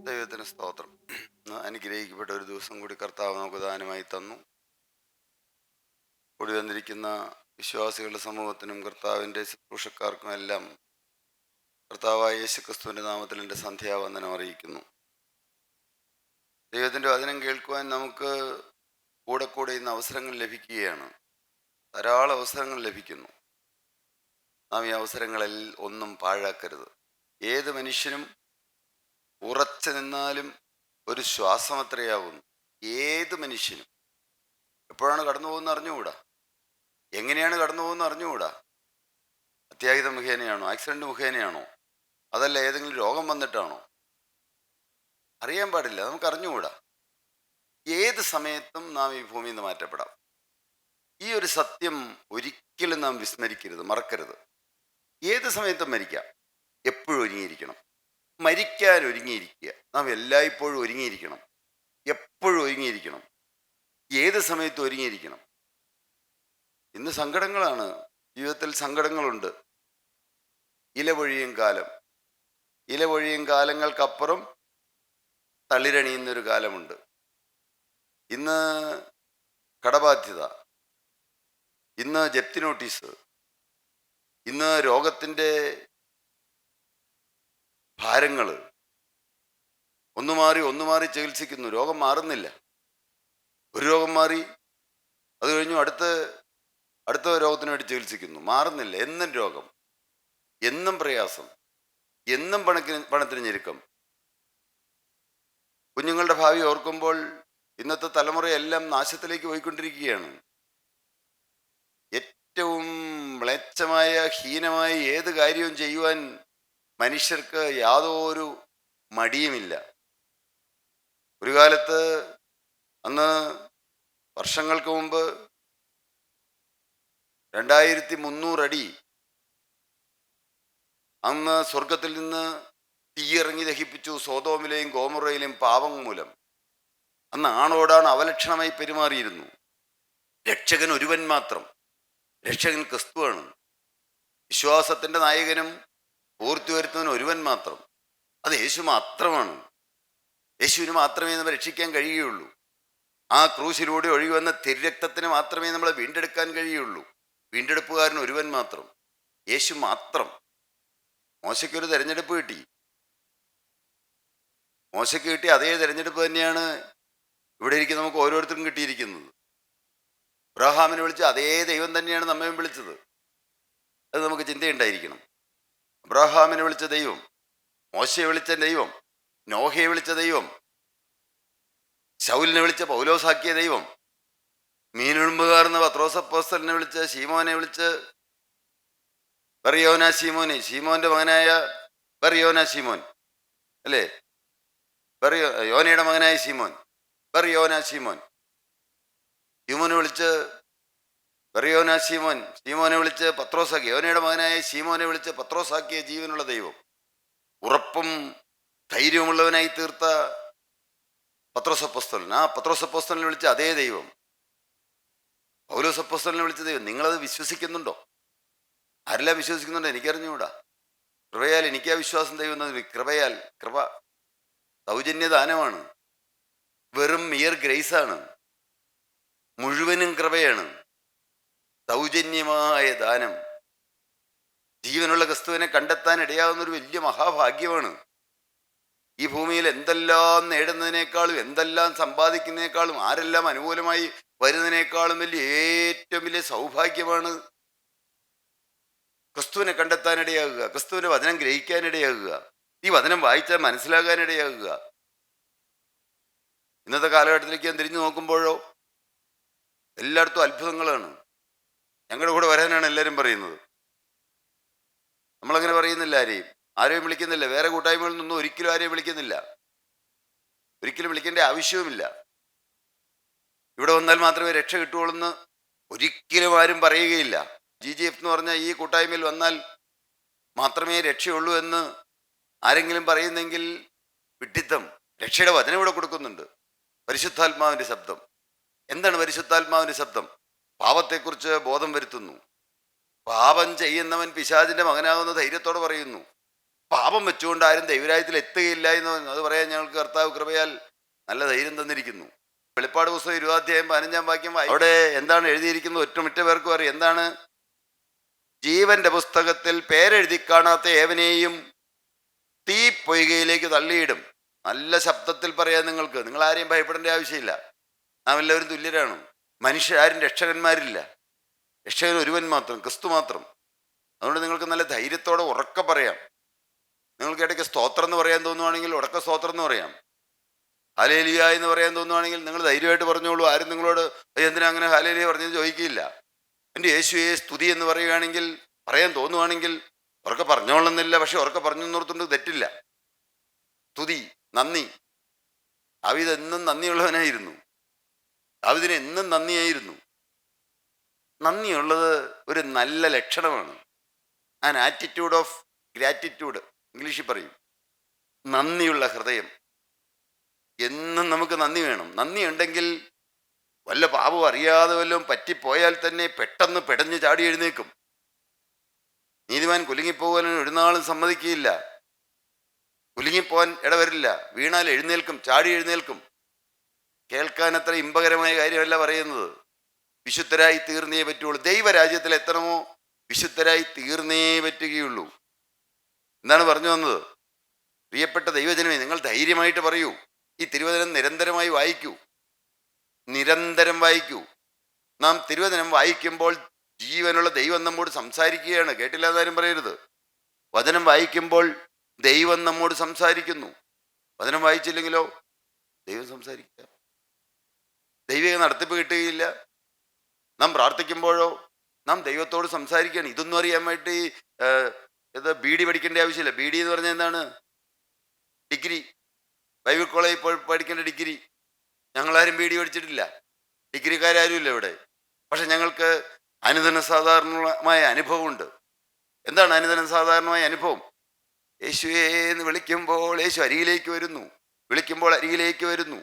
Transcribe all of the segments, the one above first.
ദൈവത്തിന് സ്തോത്രം. അനുഗ്രഹിക്കപ്പെട്ട ഒരു ദിവസം കൂടി കർത്താവ് നമുക്ക് ദാനമായി തന്നു. കൂടി വന്നിരിക്കുന്ന വിശ്വാസികളുടെ സമൂഹത്തിനും കർത്താവിൻ്റെ ശുശ്രൂഷക്കാർക്കും എല്ലാം കർത്താവായ യേശുക്രിസ്തുവിൻ്റെ നാമത്തിൽ എൻ്റെ സന്ധ്യാവന്ദനം അറിയിക്കുന്നു. ദൈവത്തിൻ്റെ വചനം കേൾക്കുവാൻ നമുക്ക് കൂടെ കൂടെ ഇന്ന് അവസരങ്ങൾ ലഭിക്കുകയാണ്. ധാരാളം അവസരങ്ങൾ ലഭിക്കുന്നു. നാം ഈ അവസരങ്ങളിൽ ഒന്നും പാഴാക്കരുത്. ഏത് മനുഷ്യനും ഉറച്ചു നിന്നാലും ഒരു ശ്വാസം അത്രയാവുന്നു. ഏത് മനുഷ്യനും എപ്പോഴാണ് കടന്നു പോകുന്നത് അറിഞ്ഞുകൂടാ, എങ്ങനെയാണ് കടന്നു പോകുന്നത് അറിഞ്ഞുകൂടാ. അത്യാഹിതം മുഖേനയാണോ, ആക്സിഡന്റ് മുഖേനയാണോ, അതല്ല ഏതെങ്കിലും രോഗം വന്നിട്ടാണോ, അറിയാൻ പാടില്ല, നമുക്ക് അറിഞ്ഞുകൂടാ. ഏത് സമയത്തും നാം ഈ ഭൂമിയിൽ നിന്ന് മാറ്റപ്പെടാം. ഈ ഒരു സത്യം ഒരിക്കലും നാം വിസ്മരിക്കരുത്, മറക്കരുത്. ഏത് സമയത്തും മരിക്കാം. എപ്പോഴും ഒരുങ്ങിയിരിക്കണം. മരിക്കാൻ ഒരുങ്ങിയിരിക്കുക. നാം എല്ലായ്പ്പോഴും ഒരുങ്ങിയിരിക്കണം. എപ്പോഴും ഒരുങ്ങിയിരിക്കണം. ഏത് സമയത്തും ഒരുങ്ങിയിരിക്കണം. ഇന്ന് സങ്കടങ്ങളാണ്, ജീവിതത്തിൽ സങ്കടങ്ങളുണ്ട്. ഇലപൊഴിയും കാലം, ഇലപൊഴിയും കാലങ്ങൾക്കപ്പുറം തളിരണിയുന്നൊരു കാലമുണ്ട്. ഇന്ന് കടബാധ്യത, ഇന്ന് ജപ്തി നോട്ടീസ്, ഇന്ന് രോഗത്തിൻ്റെ ഭാരങ്ങൾ, ഒന്നു മാറി ചികിത്സിക്കുന്നു. രോഗം മാറുന്നില്ല. ഒരു രോഗം മാറി അത് കഴിഞ്ഞു അടുത്ത രോഗത്തിന് വേണ്ടി ചികിത്സിക്കുന്നു. മാറുന്നില്ല. എന്നും രോഗം, എന്നും പ്രയാസം, എന്നും പണത്തിന് ഞെരുക്കം. കുഞ്ഞുങ്ങളുടെ ഭാവി ഓർക്കുമ്പോൾ ഇന്നത്തെ തലമുറയെല്ലാം നാശത്തിലേക്ക് പോയിക്കൊണ്ടിരിക്കുകയാണ്. ഏറ്റവും മ്ലേച്ഛമായ ഹീനമായ ഏത് കാര്യവും ചെയ്യുവാൻ മനുഷ്യർക്ക് യാതൊരു മടിയുമില്ല. ഒരു കാലത്ത്, അന്ന് വർഷങ്ങൾക്ക് മുമ്പ് 2300 അടി അന്ന് സ്വർഗത്തിൽ നിന്ന് തീയിറങ്ങി ദഹിപ്പിച്ചു സോതോമിലെയും ഗോമോറയിലെയും പാപം മൂലം. അന്ന് ആണോടാണ് അവലക്ഷണമായി പെരുമാറിയിരുന്നു. രക്ഷകൻ ഒരുവൻ മാത്രം. രക്ഷകൻ ക്രിസ്തുവാണ്. വിശ്വാസത്തിൻ്റെ നായകനും പൂർത്തി വരുത്തുന്നവൻ ഒരുവൻ മാത്രം. അത് യേശു മാത്രമാണ്. യേശുവിന് മാത്രമേ നമ്മളെ രക്ഷിക്കാൻ കഴിയുകയുള്ളൂ. ആ ക്രൂശിലൂടെ ഒഴുകി തിരുരക്തത്തിന് മാത്രമേ നമ്മളെ വീണ്ടെടുക്കാൻ കഴിയുള്ളൂ. വീണ്ടെടുപ്പുകാരൻ ഒരുവൻ മാത്രം, യേശു മാത്രം. മോശയ്ക്കൊരു തെരഞ്ഞെടുപ്പ് കിട്ടി. മോശയ്ക്ക് കിട്ടിയ അതേ തെരഞ്ഞെടുപ്പ് തന്നെയാണ് ഇവിടെ ഇരിക്കുന്ന നമുക്ക് ഓരോരുത്തരും കിട്ടിയിരിക്കുന്നത്. അബ്രഹാമിനെ വിളിച്ച അതേ ദൈവം തന്നെയാണ് നമ്മയും വിളിച്ചത്. അത് നമുക്ക് ചിന്തയുണ്ടായിരിക്കണം. അബ്രഹാമിനെ വിളിച്ച ദൈവം, മോശയെ വിളിച്ച ദൈവം, നോഹയെ വിളിച്ച ദൈവം, ശൗലിനെ വിളിച്ച പൗലോസാക്കിയ ദൈവം, മീനുഴുമ്പുകാർന്ന പത്രോസപ്പോസ്തലനെ വിളിച്ച് ശീമോനെ വിളിച്ച് ബർയോന ശീമോനെ, ശീമോന്റെ മകനായ ബർയോന ശീമോൻ അല്ലേ, യോനയുടെ മകനായ ശീമോൻ, ബർയോന ശീമോൻ. ശീമോനെ വിളിച്ച് ബർയോന ശീമോൻ, ശീമോനെ വിളിച്ച് പത്രോസാക്കി, യോനയുടെ മകനായ ശീമോനെ വിളിച്ച് പത്രോസാക്കിയ ജീവനുള്ള ദൈവം, ഉറപ്പും ധൈര്യമുള്ളവനായി തീർത്ത പത്രോസപ്പോസ്തലൻ. ആ പത്രോസപ്പോസ്തലനെ വിളിച്ച അതേ ദൈവം, പൗലോസപ്പോസ്തലനെ വിളിച്ച ദൈവം. നിങ്ങളത് വിശ്വസിക്കുന്നുണ്ടോ? ആരെല്ലാം വിശ്വസിക്കുന്നുണ്ടോ? എനിക്കറിഞ്ഞുകൂടാ. കൃപയാൽ എനിക്കാ വിശ്വാസം. ദൈവം കൃപയാൽ, കൃപ സൗജന്യദാനമാണ്. വെറും മിയർ ഗ്രേസാണ്. മുഴുവനും കൃപയാണ്. സൗജന്യമായ ദാനം. ജീവനുള്ള ക്രിസ്തുവിനെ കണ്ടെത്താൻ ഇടയാവുന്നൊരു വലിയ മഹാഭാഗ്യമാണ്. ഈ ഭൂമിയിൽ എന്തെല്ലാം നേടുന്നതിനേക്കാളും, എന്തെല്ലാം സമ്പാദിക്കുന്നതിനേക്കാളും, ആരെല്ലാം അനുകൂലമായി വരുന്നതിനേക്കാളും ഏറ്റവും വലിയ സൗഭാഗ്യമാണ് ക്രിസ്തുവിനെ കണ്ടെത്താനിടയാകുക, ക്രിസ്തുവിൻ്റെ വചനം ഗ്രഹിക്കാനിടയാകുക, ഈ വചനം വായിച്ചാൽ മനസ്സിലാകാനിടയാകുക. ഇന്നത്തെ കാലഘട്ടത്തിലേക്ക് ഞാൻ തിരിഞ്ഞു നോക്കുമ്പോഴോ എല്ലായിടത്തും അത്ഭുതങ്ങളാണ്. ഞങ്ങളുടെ കൂടെ വരാനാണ് എല്ലാവരും പറയുന്നത്. നമ്മളങ്ങനെ പറയുന്നില്ല. ആരെയും വിളിക്കുന്നില്ല. വേറെ കൂട്ടായ്മകളിൽ നിന്നും ഒരിക്കലും ആരെയും വിളിക്കുന്നില്ല. ഒരിക്കലും വിളിക്കേണ്ട ആവശ്യവുമില്ല. ഇവിടെ വന്നാൽ മാത്രമേ രക്ഷ കിട്ടുകയുള്ളൂ എന്ന് ഒരിക്കലും ആരും പറയുകയില്ല. GGF എന്ന് പറഞ്ഞാൽ ഈ കൂട്ടായ്മയിൽ വന്നാൽ മാത്രമേ രക്ഷയുള്ളൂ എന്ന് ആരെങ്കിലും പറയുന്നെങ്കിൽ വിഡ്ഢിത്തം. രക്ഷയുടെ വചനം ഇവിടെ കൊടുക്കുന്നുണ്ട്. പരിശുദ്ധാത്മാവിൻ്റെ ശബ്ദം. എന്താണ് പരിശുദ്ധാത്മാവിൻ്റെ ശബ്ദം? പാപത്തെക്കുറിച്ച് ബോധം വരുത്തുന്നു. പാപം ചെയ്യുന്നവൻ പിശാചിന്റെ മകനാകുന്ന ധൈര്യത്തോടെ പറയുന്നു. പാപം വെച്ചുകൊണ്ട് ആരും ദൈവരാജ്യത്തിൽ എത്തുകയില്ല എന്ന് അത് പറയാൻ ഞങ്ങൾക്ക് കർത്താവ് കൃപയാൽ നല്ല ധൈര്യം തന്നിരിക്കുന്നു. വെളിപ്പാട് പുസ്തകം 20-15 അവിടെ എന്താണ് എഴുതിയിരിക്കുന്നത്? ഒറ്റമിറ്റ പേർക്കും അറിയാം. എന്താണ്? ജീവന്റെ പുസ്തകത്തിൽ പേരെഴുതി കാണാത്ത ഏവനെയും തീ പൊയ്കയിലേക്ക് തള്ളിയിടും. നല്ല ശബ്ദത്തിൽ പറയാൻ നിങ്ങൾക്ക്. നിങ്ങൾ ആരെയും ഭയപ്പെടേണ്ട ആവശ്യമില്ല. നാം എല്ലാവരും തുല്യരാണ്. മനുഷ്യരാരും രക്ഷകന്മാരില്ല. രക്ഷകൻ ഒരുവൻ മാത്രം, ക്രിസ്തു മാത്രം. അതുകൊണ്ട് നിങ്ങൾക്ക് നല്ല ധൈര്യത്തോടെ ഉറക്കെ പറയാം. നിങ്ങൾക്ക് ഇടയ്ക്ക് സ്തോത്രം എന്ന് പറയാൻ തോന്നുവാണെങ്കിൽ ഉറക്ക സ്തോത്രം എന്ന് പറയാം. ഹല്ലേലൂയ എന്ന് പറയാൻ തോന്നുവാണെങ്കിൽ നിങ്ങൾ ധൈര്യമായിട്ട് പറഞ്ഞോളൂ. ആരും നിങ്ങളോട് എന്തിനാ അങ്ങനെ ഹല്ലേലൂയ പറഞ്ഞെന്ന് ചോദിക്കില്ല. എൻ്റെ യേശുവേ സ്തുതി എന്ന് പറയുകയാണെങ്കിൽ, പറയാൻ തോന്നുവാണെങ്കിൽ ഉറക്കെ പറഞ്ഞോളന്നില്ല. പക്ഷെ ഉറക്കെ പറഞ്ഞു എന്നോർത്തുകൊണ്ട് തെറ്റില്ല. സ്തുതി, നന്ദി. ദാവീദ് എന്നും നന്ദിയുള്ളവനായിരുന്നു. ദാവീദിന് എന്നും നന്ദിയായിരുന്നു. നന്ദിയുള്ളത് ഒരു നല്ല ലക്ഷണമാണ്. ആൻ ആറ്റിറ്റ്യൂഡ് ഓഫ് ഗ്രാറ്റിറ്റ്യൂഡ് ഇംഗ്ലീഷിൽ പറയും. നന്ദിയുള്ള ഹൃദയം. എന്നും നമുക്ക് നന്ദി വേണം. നന്ദി ഉണ്ടെങ്കിൽ വല്ല പാപവും അറിയാതെ വല്ലതും പറ്റിപ്പോയാൽ തന്നെ പെട്ടെന്ന് പെടഞ്ഞ് ചാടി എഴുന്നേക്കും. നീതിമാൻ കുലുങ്ങിപ്പോകാൻ ഒരു നാളും സമ്മതിക്കുകയില്ല. കുലുങ്ങിപ്പോവാൻ ഇടവരില്ല. വീണാൽ എഴുന്നേൽക്കും, ചാടി എഴുന്നേൽക്കും. കേൾക്കാൻ അത്ര ഇമ്പകരമായ കാര്യമല്ല പറയുന്നത്. വിശുദ്ധരായി തീർന്നേ പറ്റുള്ളൂ. ദൈവരാജ്യത്തിൽ എത്തണമോ വിശുദ്ധരായി തീർന്നേ പറ്റുകയുള്ളൂ. എന്താണ് പറഞ്ഞു വന്നത്? പ്രിയപ്പെട്ട ദൈവജനമേ, നിങ്ങൾ ധൈര്യമായിട്ട് പറയൂ. ഈ തിരുവചനം നിരന്തരമായി വായിക്കൂ. നിരന്തരം വായിക്കൂ. നാം തിരുവചനം വായിക്കുമ്പോൾ ജീവനുള്ള ദൈവം നമ്മോട് സംസാരിക്കുകയാണ്. കേട്ടില്ല എന്നാരും പറയരുത്. വചനം വായിക്കുമ്പോൾ ദൈവം നമ്മോട് സംസാരിക്കുന്നു. വചനം വായിച്ചില്ലെങ്കിലോ ദൈവം സംസാരിക്കുക. ദൈവിക നടത്തിപ്പ് കിട്ടുകയില്ല. നാം പ്രാർത്ഥിക്കുമ്പോഴോ നാം ദൈവത്തോട് സംസാരിക്കുകയാണ്. ഇതൊന്നും അറിയാൻ വേണ്ടി ഇത് BD പഠിക്കേണ്ട ആവശ്യമില്ല. BD എന്ന് പറഞ്ഞാൽ എന്താണ്? ഡിഗ്രി. ബൈബിൾ കോളേജിൽ പഠിക്കേണ്ട ഡിഗ്രി. ഞങ്ങളാരും BD പഠിച്ചിട്ടില്ല. ഡിഗ്രിക്കാരും ഇല്ല ഇവിടെ. പക്ഷെ ഞങ്ങൾക്ക് അനുദിന സാധാരണമായ അനുഭവമുണ്ട്. എന്താണ് അനുദിന സാധാരണമായ അനുഭവം? യേശുവേ എന്ന് വിളിക്കുമ്പോൾ യേശു അരികിലേക്ക് വരുന്നു. വിളിക്കുമ്പോൾ അരികിലേക്ക് വരുന്നു.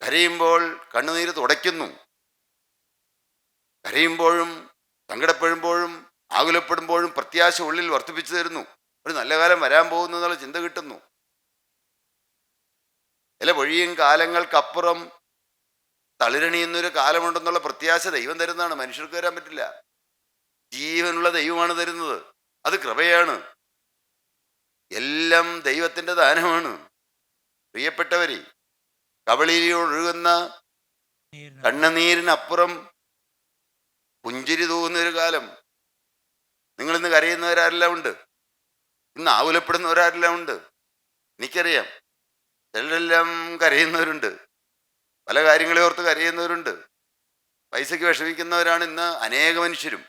കരയുമ്പോൾ കണ്ണുനീര് തുടയ്ക്കുന്നു. കരയുമ്പോഴും സങ്കടപ്പെടുമ്പോഴും ആകുലപ്പെടുമ്പോഴും പ്രത്യാശ ഉള്ളിൽ വർദ്ധിപ്പിച്ചു തരുന്നു. ഒരു നല്ല കാലം വരാൻ പോകുന്നു എന്നുള്ള ചിന്ത കിട്ടുന്നു. ചില വഴിയും കാലങ്ങൾക്കപ്പുറം തളിരണിയുന്നൊരു കാലമുണ്ടെന്നുള്ള പ്രത്യാശ ദൈവം തരുന്നതാണ്. മനുഷ്യർക്ക് തരാൻ പറ്റില്ല. ജീവനുള്ള ദൈവമാണ് തരുന്നത്. അത് കൃപയാണ്. എല്ലാം ദൈവത്തിൻ്റെ ദാനമാണ്. പ്രിയപ്പെട്ടവരെ, കവളിയിലൊഴുകുന്ന കണ്ണുനീരിനപ്പുറം പുഞ്ചിരി തൂകുന്നൊരു കാലം. നിങ്ങളിന്ന് കരയുന്നവരാരെല്ലാം ഉണ്ട്. ഇന്ന് ആകുലപ്പെടുന്നവരാരെല്ലാം ഉണ്ട്. എനിക്കറിയാം. ചിലരെല്ലാം കരയുന്നവരുണ്ട്. പല കാര്യങ്ങളെ ഓർത്ത് കരയുന്നവരുണ്ട്. പൈസയ്ക്ക് വിഷമിക്കുന്നവരാണ് ഇന്ന് അനേക മനുഷ്യരും.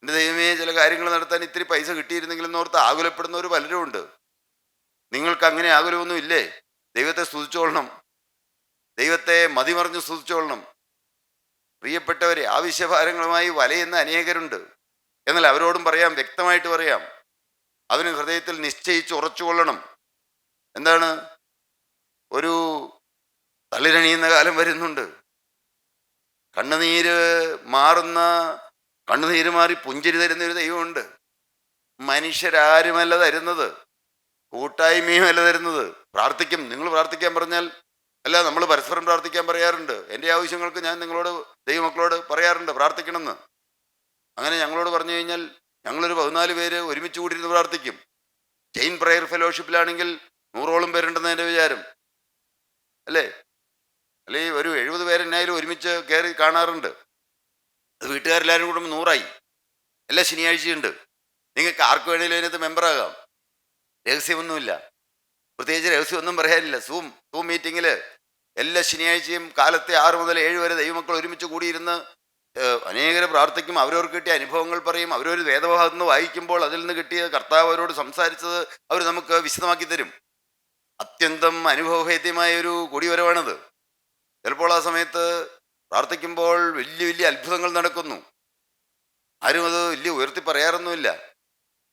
എൻ്റെ ദൈവമേ, ചില കാര്യങ്ങൾ നടത്താൻ ഇത്തിരി പൈസ കിട്ടിയിരുന്നെങ്കിലും ഓർത്ത് ആകുലപ്പെടുന്നവർ പലരും ഉണ്ട്. നിങ്ങൾക്ക് അങ്ങനെ ആകുലമൊന്നും ഇല്ലേ? ദൈവത്തെ സ്തുതിച്ചോളണം. ദൈവത്തെ മതിമറിഞ്ഞ് സ്തുതിച്ചോളണം. പ്രിയപ്പെട്ടവരെ, ആവശ്യഭാരങ്ങളുമായി വലയുന്ന അനേകരുണ്ട്. എന്നാൽ അവരോടും പറയാം, വ്യക്തമായിട്ട് പറയാം, അവന് ഹൃദയത്തിൽ നിശ്ചയിച്ച് ഉറച്ചുകൊള്ളണം. എന്താണ്? ഒരു തളിരണിയുന്ന കാലം വരുന്നുണ്ട്. കണ്ണുനീര് മാറി പുഞ്ചിരി തരുന്ന ഒരു ദൈവമുണ്ട്. മനുഷ്യരാരുമല്ല തരുന്നത്, കൂട്ടായ്മയുമല്ല തരുന്നത്. പ്രാർത്ഥിക്കും. നിങ്ങൾ പ്രാർത്ഥിക്കാൻ പറഞ്ഞാൽ അല്ല, നമ്മൾ പരസ്പരം പ്രാർത്ഥിക്കാൻ പറയാറുണ്ട്. എൻ്റെ ആവശ്യങ്ങൾക്ക് ഞാൻ നിങ്ങളോട്, ദൈവമക്കളോട് പറയാറുണ്ട് പ്രാർത്ഥിക്കണമെന്ന്. അങ്ങനെ ഞങ്ങളോട് പറഞ്ഞു കഴിഞ്ഞാൽ ഞങ്ങളൊരു 14 പേര് ഒരുമിച്ച് കൂടിയിരുന്ന് പ്രാർത്ഥിക്കും. ചെയിൻ പ്രയർ ഫെലോഷിപ്പിലാണെങ്കിൽ 100ഓളം പേരുണ്ടെന്ന് എൻ്റെ വിചാരം, അല്ലേ? അല്ലെങ്കിൽ ഒരു 70 പേരെന്നായാലും ഒരുമിച്ച് കയറി കാണാറുണ്ട്. അത് വീട്ടുകാരെല്ലാവരും കൂടെ 100ആയി. എല്ലാ ശനിയാഴ്ചയുണ്ട്. നിങ്ങൾക്ക് ആർക്ക് വേണമെങ്കിലും അതിനകത്ത് മെമ്പറാകാം. രഹസ്യമൊന്നുമില്ല. പ്രത്യേകിച്ച് രഹസ്യമൊന്നും പറയാനില്ല. സൂം മീറ്റിങ്ങിൽ എല്ലാ ശനിയാഴ്ചയും കാലത്തെ 6 മുതൽ 7 വരെ ദൈവമക്കൾ ഒരുമിച്ച് കൂടിയിരുന്ന് അനേകരെ പ്രാർത്ഥിക്കും. അവരവർക്ക് കിട്ടിയ അനുഭവങ്ങൾ പറയും. അവരൊരു വേദഭാഗത്ത് നിന്ന് വായിക്കുമ്പോൾ അതിൽ നിന്ന് കിട്ടിയ കർത്താവ് അവരോട് സംസാരിച്ചത് അവർ നമുക്ക് വിശദമാക്കി തരും. അത്യന്തം അനുഭവഭേദ്യമായ ഒരു കൂടിവരവാണത്. ചിലപ്പോൾ ആ സമയത്ത് പ്രാർത്ഥിക്കുമ്പോൾ വലിയ വലിയ അത്ഭുതങ്ങൾ നടക്കുന്നു. ആരും അത് വലിയ ഉയർത്തി പറയാറൊന്നുമില്ല.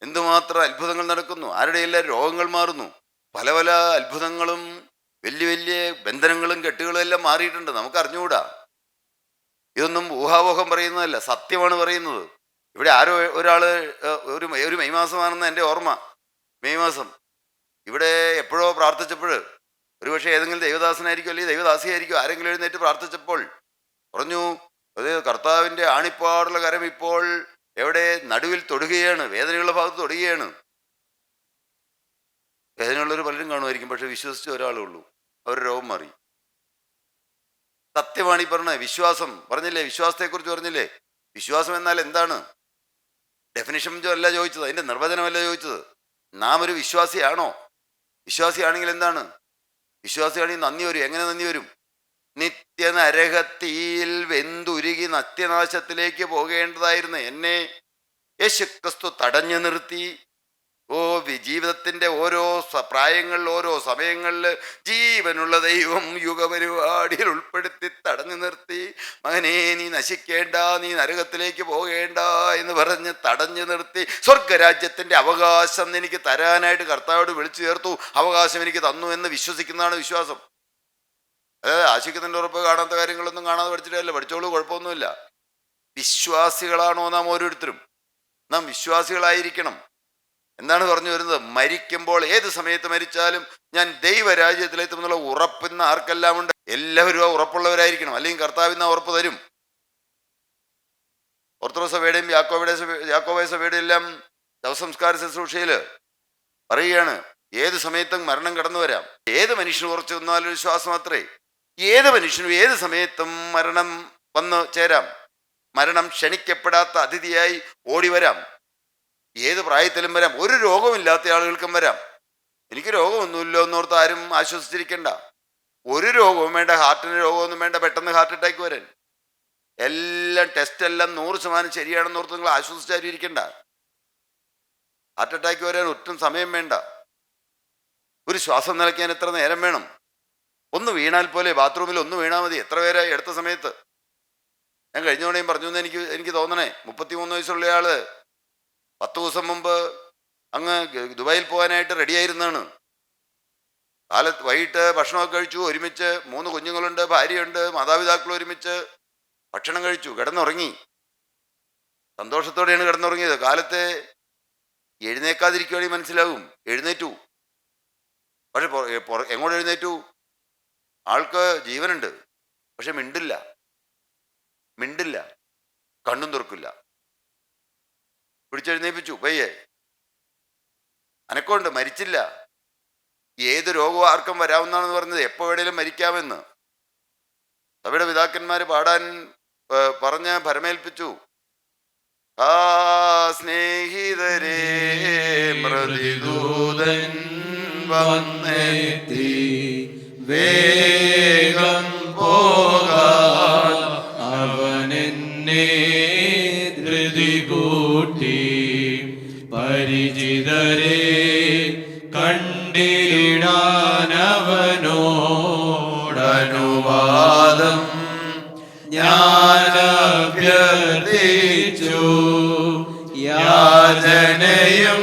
എന്തുമാത്രം അത്ഭുതങ്ങൾ നടക്കുന്നു, ആരുടെയെല്ലാം രോഗങ്ങൾ മാറുന്നു, പല പല അത്ഭുതങ്ങളും വലിയ വലിയ ബന്ധനങ്ങളും കെട്ടുകളും എല്ലാം മാറിയിട്ടുണ്ട്. നമുക്ക് അറിഞ്ഞുകൂടാ. ഇതൊന്നും ഊഹാപോഹം പറയുന്നതല്ല, സത്യമാണ് പറയുന്നത്. ഇവിടെ ആരോ ഒരാൾ ഒരു മെയ് മാസമാണെന്ന് എൻ്റെ ഓർമ്മ. മെയ് മാസം ഇവിടെ എപ്പോഴോ പ്രാർത്ഥിച്ചപ്പോൾ, ഒരുപക്ഷെ ഏതെങ്കിലും ദൈവദാസനായിരിക്കും അല്ലെങ്കിൽ ദൈവദാസിയായിരിക്കും, ആരെങ്കിലും എഴുന്നേറ്റ് പ്രാർത്ഥിച്ചപ്പോൾ പറഞ്ഞു, അത് കർത്താവിൻ്റെ ആണിപ്പാടുള്ള കരം ഇപ്പോൾ എവിടെ നടുവിൽ തൊടുകയാണ്, വേദനയുള്ള ഭാഗത്ത് തൊടുകയാണ്. വേദനയുള്ളവർ പലരും കാണുമായിരിക്കും, പക്ഷെ വിശ്വസിച്ച ഒരാളേ ഉള്ളൂ, അവരുടെ രോഗം മാറി. സത്യമാണ് ഈ പറഞ്ഞത്. വിശ്വാസം പറഞ്ഞില്ലേ, വിശ്വാസത്തെക്കുറിച്ച് പറഞ്ഞില്ലേ. വിശ്വാസം എന്നാൽ എന്താണ്? ഡെഫിനിഷൻ അല്ല ചോദിച്ചത്, അതിൻ്റെ നിർവചനമല്ല ചോദിച്ചത്. നാം ഒരു വിശ്വാസിയാണോ? വിശ്വാസിയാണെങ്കിൽ എന്താണ്? വിശ്വാസിയാണെങ്കിൽ നന്ദി വരും. എങ്ങനെ നന്ദി വരും? നിത്യനരകത്തിയിൽ വെന്തുരുകി നത്യനാശത്തിലേക്ക് പോകേണ്ടതായിരുന്നു എന്നെ യേശുക്രിസ്തു തടഞ്ഞു നിർത്തി. ജീവിതത്തിൻ്റെ ഓരോ പ്രായങ്ങളിൽ, ഓരോ സമയങ്ങളിൽ ജീവനുള്ള ദൈവം യുഗപരിപാടിയിൽ ഉൾപ്പെടുത്തി തടഞ്ഞു നിർത്തി. മകനെ, നീ നശിക്കേണ്ട, നീ നരകത്തിലേക്ക് പോകേണ്ട എന്ന് പറഞ്ഞ് തടഞ്ഞു നിർത്തി. സ്വർഗരാജ്യത്തിൻ്റെ അവകാശം എനിക്ക് തരാനായിട്ട് കർത്താവോട് വിളിച്ചു ചേർത്തു. അവകാശം എനിക്ക് തന്നു എന്ന് വിശ്വസിക്കുന്നതാണ് വിശ്വാസം. അതായത് ആശിക്കുന്നതിൻ്റെ ഉറപ്പ് കാണാത്ത കാര്യങ്ങളൊന്നും കാണാതെ പഠിച്ചിട്ടല്ല, പഠിച്ചോളൂ, കുഴപ്പമൊന്നുമില്ല. വിശ്വാസികളാണോ നാം ഓരോരുത്തരും? നാം വിശ്വാസികളായിരിക്കണം. എന്താണ് പറഞ്ഞു വരുന്നത്? മരിക്കുമ്പോൾ ഏത് സമയത്ത് മരിച്ചാലും ഞാൻ ദൈവരാജ്യത്തിലെത്തുമെന്നുള്ള ഉറപ്പിന്ന് ആർക്കെല്ലാം ഉണ്ട്? എല്ലാവരും ആ ഉറപ്പുള്ളവരായിരിക്കണം, അല്ലെങ്കിൽ കർത്താവിന് ആ ഉറപ്പ് തരും. ഓർത്തഡോക്സ് സഭയുടെയും യാക്കോബായ സഭയുടെയും എല്ലാം ശവസംസ്കാര ശുശ്രൂഷയിൽ പറയുകയാണ്, ഏത് സമയത്തും മരണം കടന്നു വരാം. ഏത് മനുഷ്യന് ഉറച്ചു നിന്നാലും വിശ്വാസം അത്രേ. ഏത് മനുഷ്യനും ഏത് സമയത്തും മരണം വന്ന് ചേരാം. മരണം ക്ഷണിക്കപ്പെടാത്ത അതിഥിയായി ഓടി വരാം. ഏത് പ്രായത്തിലും വരാം. ഒരു രോഗമില്ലാത്ത ആളുകൾക്കും വരാം. എനിക്ക് രോഗമൊന്നുമില്ലോ എന്നോർത്ത് ആരും ആശ്വസിച്ചിരിക്കണ്ട. ഒരു രോഗവും വേണ്ട, ഹാർട്ടിന് രോഗമൊന്നും വേണ്ട പെട്ടെന്ന് ഹാർട്ട് അറ്റാക്ക് വരാൻ. എല്ലാം ടെസ്റ്റ് എല്ലാം 100% ശരിയാണെന്നോർത്ത് നിങ്ങൾ ആശ്വസിച്ചാലും ഇരിക്കണ്ട. ഹാർട്ട് അറ്റാക്ക് വരാൻ ഒട്ടും സമയം വേണ്ട. ഒരു ശ്വാസം നിലയ്ക്കാൻ എത്ര നേരം വേണം? ഒന്ന് വീണാൽ പോലെ, ബാത്റൂമിൽ ഒന്ന് വീണാൽ മതി. എത്ര പേരായി എടുത്ത സമയത്ത്? ഞാൻ കഴിഞ്ഞ തവണയും പറഞ്ഞു എന്ന് എനിക്ക് തോന്നണേ. 33 വയസ്സുള്ള ആള് 10 ദിവസം മുമ്പ് അങ്ങ് ദുബായിൽ പോകാനായിട്ട് റെഡിയായിരുന്നാണ്. വൈകിട്ട് ഭക്ഷണമൊക്കെ കഴിച്ചു, ഒരുമിച്ച് 3 കുഞ്ഞുങ്ങളുണ്ട്, ഭാര്യയുണ്ട്, മാതാപിതാക്കൾ ഒരുമിച്ച് ഭക്ഷണം കഴിച്ചു, കിടന്നുറങ്ങി. സന്തോഷത്തോടെയാണ് കിടന്നുറങ്ങിയത്. കാലത്തെ എഴുന്നേക്കാതിരിക്കുകയാണെങ്കിൽ മനസ്സിലാകും. എഴുന്നേറ്റു. പക്ഷെ എങ്ങോട്ട് എഴുന്നേറ്റു? ആൾക്ക് ജീവനുണ്ട്, പക്ഷെ മിണ്ടില്ല, കണ്ണും തുറക്കില്ല. പിടിച്ചെഴുന്നേപ്പിച്ചു പയ്യെ. അനക്കമുണ്ട്, മരിച്ചില്ല. ഏത് രോഗവും ആർക്കും വരാവുന്നതാണെന്ന് പറഞ്ഞത്, എപ്പോൾ വേണേലും മരിക്കാമെന്ന് സഭയുടെ പിതാക്കന്മാർ പാടാൻ പറഞ്ഞ് ഭരമേൽപ്പിച്ചു. ആ സ്നേഹിതരേ, മൃതിദൂതൻ വന്നെത്തി, വേഗം പോകാൻ അവനെന്നെ ധൃതി കൂട്ടി. പരിചിതരെ കണ്ടിടാനവനോടനുവാദം ഞാൻ അഭ്യർത്ഥിച്ചു. യാചനയും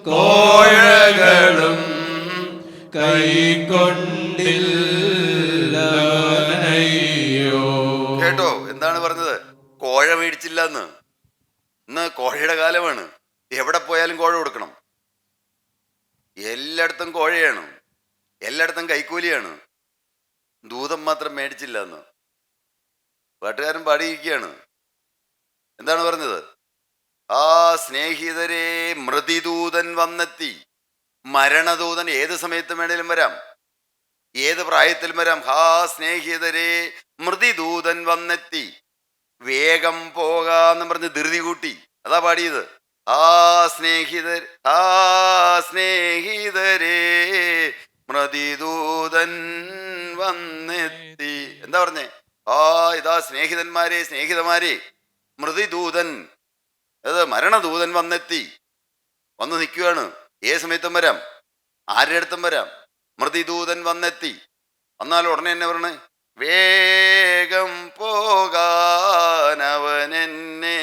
കോഴകളും കൈക്കൊണ്ടില്ലയോ. കേട്ടോ എന്താണ് പറഞ്ഞത്? കോഴ മേടിച്ചില്ല എന്ന്. ഇന്ന് കോഴയുടെ കാലമാണ്. എവിടെ പോയാലും കോഴ കൊടുക്കണം. എല്ലായിടത്തും കോഴയാണ്, എല്ലായിടത്തും കൈക്കൂലിയാണ്. ദൂതം മാത്രം മേടിച്ചില്ല എന്ന് പാട്ടുകാരൻ പാടിയിരിക്കുകയാണ്. എന്താണ് പറഞ്ഞത്? ആ സ്നേഹിതരെ, മൃതിദൂതൻ വന്നെത്തി. മരണദൂതൻ ഏത് സമയത്തും വേണേലും വരാം, ഏത് പ്രായത്തിലും വരാം. ഹാ സ്നേഹിതരെ, മൃതിദൂതൻ വന്നെത്തി, വേഗം പോകാന്ന് പറഞ്ഞ് ധൃതി കൂട്ടി. അതാ പാടിയത്. ആ സ്നേഹിതരെ, മൃതിദൂതൻ വന്നെത്തി. എന്താ പറഞ്ഞേ? ഇതാ സ്നേഹിതന്മാരെ, സ്നേഹിതമാരെ, മൃതിദൂതൻ, അത് മരണദൂതൻ വന്നെത്തി, വന്ന് നിൽക്കുകയാണ്. ഏത് സമയത്തും വരാം, ആരുടെ അടുത്തും വരാം. മൃതിദൂതൻ വന്നെത്തി. വന്നാൽ ഉടനെ തന്നെ പറഞ്ഞേ, വേഗം പോകാൻ അവനെന്നെ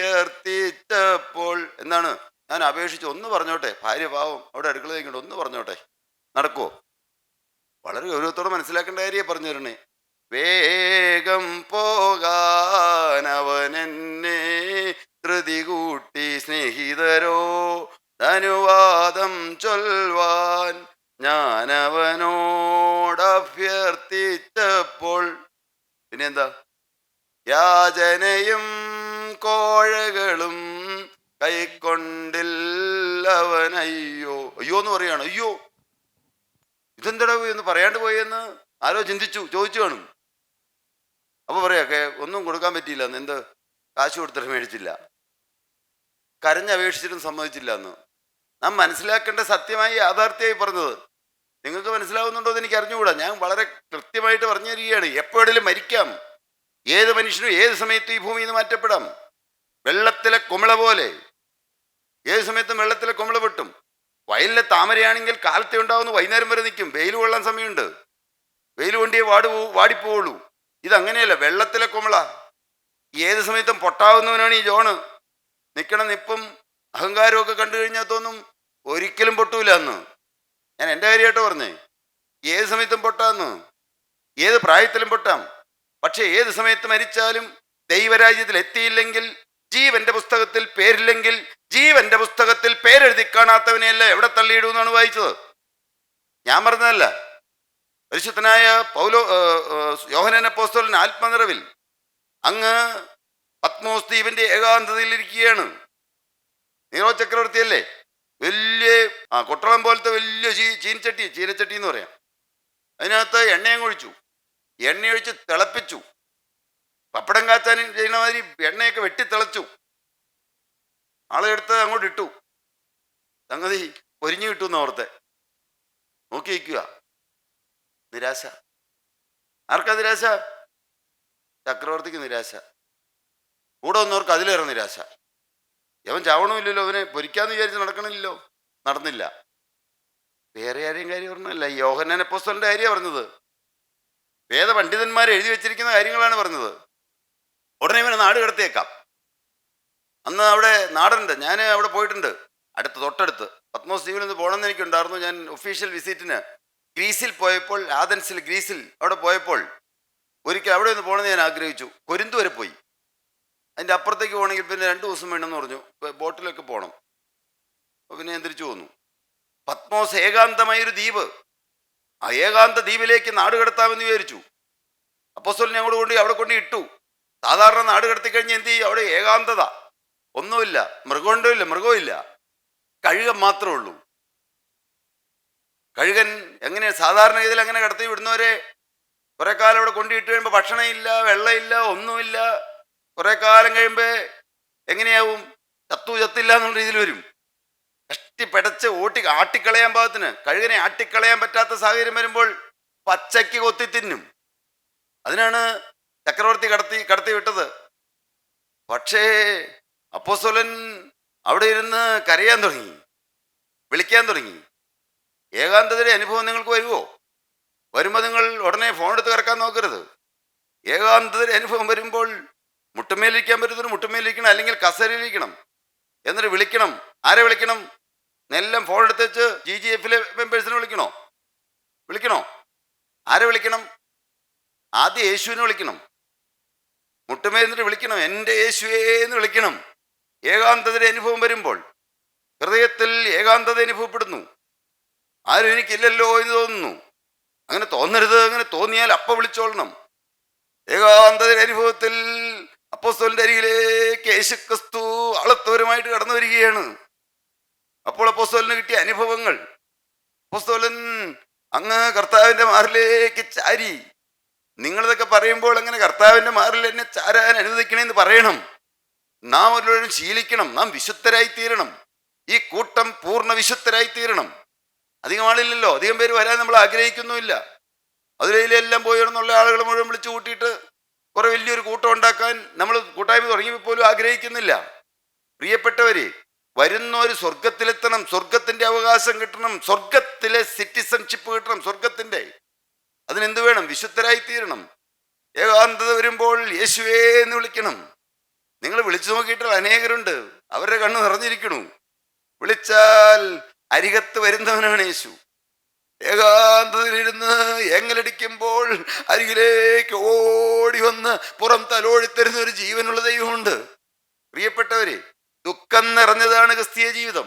അഭ്യർത്ഥിച്ചപ്പോൾ എന്താണ്? ഞാൻ അപേക്ഷിച്ച് ഒന്ന് പറഞ്ഞോട്ടെ. ഭാര്യ പാവം അവിടെ അടുക്കളയിലേക്കുണ്ട്, ഒന്ന് പറഞ്ഞോട്ടെ. നടക്കുവോ? വളരെ ഗൗരവത്തോടെ മനസ്സിലാക്കേണ്ട കാര്യമാണ് പറഞ്ഞു തരണേ. വേഗം പോകാൻ അവൻ എന്നെ ധൃതി കൂട്ടി, സ്നേഹിതരോ ധനുവാദം ചൊൽവാൻ ഞാൻ അവനോട് അഭ്യർത്ഥിച്ചപ്പോൾ. പിന്നെ എന്താ? യാചനയും കോഴകളും കൈക്കൊണ്ടില്ലവൻ. അയ്യോ അയ്യോ എന്ന് പറയാണ്. അയ്യോ ഇതെന്തടാ എന്ന് പറയാണ്ട് പോയെന്ന് ആരോ ചോദിച്ചു കാണും. അപ്പൊ പറയാക്കെ ഒന്നും കൊടുക്കാൻ പറ്റിയില്ല എന്ന്. എന്ത്? കാശ് കൊടുത്തിട്ട് മേടിച്ചില്ല, കരഞ്ഞപേക്ഷിച്ചിട്ടും സമ്മതിച്ചില്ല എന്ന്. നാം മനസ്സിലാക്കേണ്ട സത്യമായി യാഥാർത്ഥ്യമായി പറഞ്ഞത്. നിങ്ങൾക്ക് മനസ്സിലാവുന്നുണ്ടോ എന്ന് എനിക്ക് അറിഞ്ഞുകൂടാ. ഞാൻ വളരെ കൃത്യമായിട്ട് പറഞ്ഞു തരികയാണ്. എപ്പോഴെങ്കിലും മരിക്കാം. ഏത് മനുഷ്യനും ഏത് സമയത്തും ഈ ഭൂമിയിൽ നിന്ന് മാറ്റപ്പെടാം. വെള്ളത്തിലെ കുമിള പോലെ ഏത് സമയത്തും വെള്ളത്തിലെ കുമിള പൊട്ടും. വയലിലെ താമരയാണെങ്കിൽ കാലത്തെ ഉണ്ടാവുന്നു, വൈകുന്നേരം വരെ നിൽക്കും. വെയിൽ കൊള്ളാൻ സമയമുണ്ട്. വെയിൽ കൊണ്ടേ വാടിപ്പോവുള്ളൂ. ഇതങ്ങനെയല്ല, വെള്ളത്തിലെ കുമിള. ഏത് സമയത്തും പൊട്ടാവുന്നവനാണ് ഈ ജോണ്. നിൽക്കണ നിപ്പും അഹങ്കാരമൊക്കെ കണ്ടു കഴിഞ്ഞാൽ തോന്നും ഒരിക്കലും പൊട്ടൂല എന്ന്. ഞാൻ എൻ്റെ കാര്യമായിട്ട് പറഞ്ഞേ. ഏത് സമയത്തും പൊട്ടാന്ന്, ഏത് പ്രായത്തിലും പൊട്ടാം. പക്ഷെ ഏത് സമയത്ത് മരിച്ചാലും ദൈവരാജ്യത്തിൽ എത്തിയില്ലെങ്കിൽ, ജീവന്റെ പുസ്തകത്തിൽ പേരില്ലെങ്കിൽ, ജീവന്റെ പുസ്തകത്തിൽ പേരെഴുതി കാണാത്തവനെയല്ല എവിടെ തള്ളിയിടുമെന്നാണ് വായിച്ചത്. ഞാൻ പറഞ്ഞതല്ല. പരിശുദ്ധനായ യോഹന്നാൻ അപ്പോസ്തലൻ ആത്മനിറവിൽ അങ്ങ് പത്മോസ് ദ്വീപിന്റെ ഏകാന്തതയിലിരിക്കുകയാണ്. നീറോ ചക്രവർത്തിയല്ലേ, വലിയ കൊട്ടളം പോലത്തെ വലിയ ചീനച്ചട്ടി എന്ന് പറയാം. അതിനകത്ത് എണ്ണയും ഒഴിച്ചു. എണ്ണയൊഴിച്ച് തിളപ്പിച്ചു. പപ്പടം കാച്ചാൻ ചെയ്യുന്ന മാതിരി എണ്ണയൊക്കെ വെട്ടിത്തിളച്ചു. ആളെടുത്ത് അങ്ങോട്ട് ഇട്ടു. സംഗതി പൊരിഞ്ഞു കിട്ടുമെന്ന് ഓർത്തെ നോക്കി വയ്ക്കുക. നിരാശ. ആർക്കാ നിരാശ? ചക്രവർത്തിക്ക് നിരാശ. കൂടെ വന്നവർക്ക് അതിലേറെ നിരാശ. അവൻ ചാവണമില്ലല്ലോ, അവനെ പൊരിക്കാന്ന് വിചാരിച്ച് നടക്കണില്ലല്ലോ, നടന്നില്ല. വേറെ ആരെയും കാര്യം പറഞ്ഞല്ല, യോഹന്നാൻ അപ്പോസ്തലന്റെ കാര്യമാണ് പറഞ്ഞത്. വേദപണ്ഡിതന്മാർ എഴുതി വെച്ചിരിക്കുന്ന കാര്യങ്ങളാണ് പറഞ്ഞത്. ഉടനെ ഇവനെ നാട് കടത്തിയേക്കാം. അന്ന് അവിടെ നാടുണ്ട്, ഞാൻ അവിടെ പോയിട്ടുണ്ട്. തൊട്ടടുത്ത് പത്മോസ് ദ്വീപിൽ നിന്ന് പോകണമെന്ന് എനിക്കുണ്ടായിരുന്നു. ഞാൻ ഒഫീഷ്യൽ വിസിറ്റിന് ഗ്രീസിൽ പോയപ്പോൾ, ആഥൻസിൽ ഗ്രീസിൽ അവിടെ പോയപ്പോൾ ഒരിക്കൽ അവിടെ ഒന്ന് പോകണമെന്ന് ഞാൻ ആഗ്രഹിച്ചു. കൊരിന്ത് വരെ പോയി. അതിൻ്റെ അപ്പുറത്തേക്ക് പോകണമെങ്കിൽ പിന്നെ 2 ദിവസം വേണമെന്ന് പറഞ്ഞു. ബോട്ടിലൊക്കെ പോകണം. അപ്പോൾ പിന്നെ ഞാൻ തിരിച്ചു പോന്നു. പത്മോസ് ഏകാന്തമായൊരു ദ്വീപ്. ആ ഏകാന്ത ദ്വീപിലേക്ക് നാട് കടത്താമെന്ന് വിചാരിച്ചു. അപ്പോസ്തലനെ അങ്ങോട്ട് കൊണ്ട് അവിടെ കൊണ്ട് ഇട്ടു. സാധാരണ നാട് കടത്തി കഴിഞ്ഞ് എന്ത് ചെയ്യും? അവിടെ ഏകാന്തത, ഒന്നുമില്ല, മൃഗമില്ല, കഴുകൻ മാത്രമേ ഉള്ളൂ. കഴുകൻ എങ്ങനെ സാധാരണ ഇതിൽ അങ്ങനെ കടത്തി വിടുന്നവരെ കുറെ കാലം അവിടെ കൊണ്ടിട്ട് കഴിയുമ്പോൾ ഭക്ഷണമില്ല, വെള്ളമില്ല, ഒന്നുമില്ല. കുറെ കാലം കഴിയുമ്പോൾ എങ്ങനെയാവും? ചത്തില്ല എന്നുള്ള രീതിയിൽ വരും. കഷ്ടിപ്പെടച്ച് ആട്ടിക്കളയാൻ പാകത്തിന്, കഴുകനെ ആട്ടിക്കളയാൻ പറ്റാത്ത സാഹചര്യം വരുമ്പോൾ പച്ചയ്ക്ക് കൊത്തി തിന്നും. അതിനാണ് ചക്രവർത്തി കടത്തി വിട്ടത്. പക്ഷേ അപ്പോസ്തലൻ അവിടെ ഇരുന്ന് കരയാൻ തുടങ്ങി, വിളിക്കാൻ തുടങ്ങി. ഏകാന്തതയുടെ അനുഭവം നിങ്ങൾക്ക് വരുമോ? വരുമ്പോൾ നിങ്ങൾ ഉടനെ ഫോൺ എടുത്ത് കിടക്കാൻ നോക്കരുത്. ഏകാന്തതയുടെ അനുഭവം വരുമ്പോൾ മുട്ടുമേലിരിക്കാൻ പറ്റുന്നൊരു മുട്ടുമേലിരിക്കണം, അല്ലെങ്കിൽ കസേരയിലിരിക്കണം. എന്നിട്ട് വിളിക്കണം. ആരെ വിളിക്കണം? എല്ലാം ഫോൺ എടുത്ത് വെച്ച് GGF-ലെ മെമ്പേഴ്സിനെ വിളിക്കണോ? ആരെ വിളിക്കണം? ആദ്യം യേശുവിനെ വിളിക്കണം. മുട്ടുമേ എന്നിട്ട് വിളിക്കണം, എൻ്റെ യേശുവേ എന്ന് വിളിക്കണം. ഏകാന്തതയുടെ അനുഭവം വരുമ്പോൾ ഹൃദയത്തിൽ ഏകാന്തത അനുഭവപ്പെടുന്നു. ആരും എനിക്കില്ലല്ലോ എന്ന് തോന്നുന്നു. അങ്ങനെ തോന്നരുത്. അങ്ങനെ തോന്നിയാൽ അപ്പം വിളിച്ചോളണം. ഏകാന്തതയുടെ അനുഭവത്തിൽ അപ്പോസ്തലന്റെ അരികിലേക്ക് യേശുക്രിസ്തു ആളത്വരമായിട്ട് കടന്നു വരികയാണ്. അപ്പോൾ അപ്പോസ്തലന് കിട്ടിയ അനുഭവങ്ങൾ, അപ്പോസ്തലൻ അങ്ങ് കർത്താവിൻ്റെ മാറിലേക്ക് ചാരി. നിങ്ങളിതൊക്കെ പറയുമ്പോൾ അങ്ങനെ കർത്താവിൻ്റെ മാറിൽ എന്നെ ചാരാൻ അനുവദിക്കണമെന്ന് പറയണം. നാം എല്ലാവരും ശീലിക്കണം. നാം വിശുദ്ധരായി തീരണം. ഈ കൂട്ടം പൂർണ്ണ വിശുദ്ധരായി തീരണം. അധികം ആളില്ലല്ലോ, അധികം പേര് വരാൻ നമ്മൾ ആഗ്രഹിക്കുന്നുമില്ല. അതിലെല്ലാം പോയിരുന്നുള്ള ആളുകൾ മുഴുവൻ വിളിച്ചു കൂട്ടിയിട്ട് കുറെ വലിയൊരു കൂട്ടം ഉണ്ടാക്കാൻ നമ്മൾ കൂട്ടായ്മ തുടങ്ങിയപ്പോൾ പോലും ആഗ്രഹിക്കുന്നില്ല. പ്രിയപ്പെട്ടവരെ, വരുന്നവർ സ്വർഗത്തിലെത്തണം, സ്വർഗത്തിന്റെ അവകാശം കിട്ടണം, സ്വർഗത്തിലെ സിറ്റിസൺഷിപ്പ് കിട്ടണം. സ്വർഗത്തിന്റെ അതിനെന്ത് വേണം? വിശുദ്ധരായി തീരണം. ഏകാന്തത വരുമ്പോൾ യേശുവേ എന്ന് വിളിക്കണം. നിങ്ങൾ വിളിച്ചു നോക്കിയിട്ടുള്ള അനേകരുണ്ട്, അവരുടെ കണ്ണ് നിറഞ്ഞിരിക്കണു. വിളിച്ചാൽ അരികത്ത് വരുന്നവനാണ് യേശു. ഏകാന്തതയിലിരുന്ന് ഏങ്ങലടിക്കുമ്പോൾ അരികിലേക്ക് ഓടി വന്ന് പുറം തലോടിത്തരുന്ന ഒരു ജീവനുള്ള ദൈവമുണ്ട്. പ്രിയപ്പെട്ടവരെ, ദുഃഖം നിറഞ്ഞതാണ് ക്രിസ്തീയ ജീവിതം,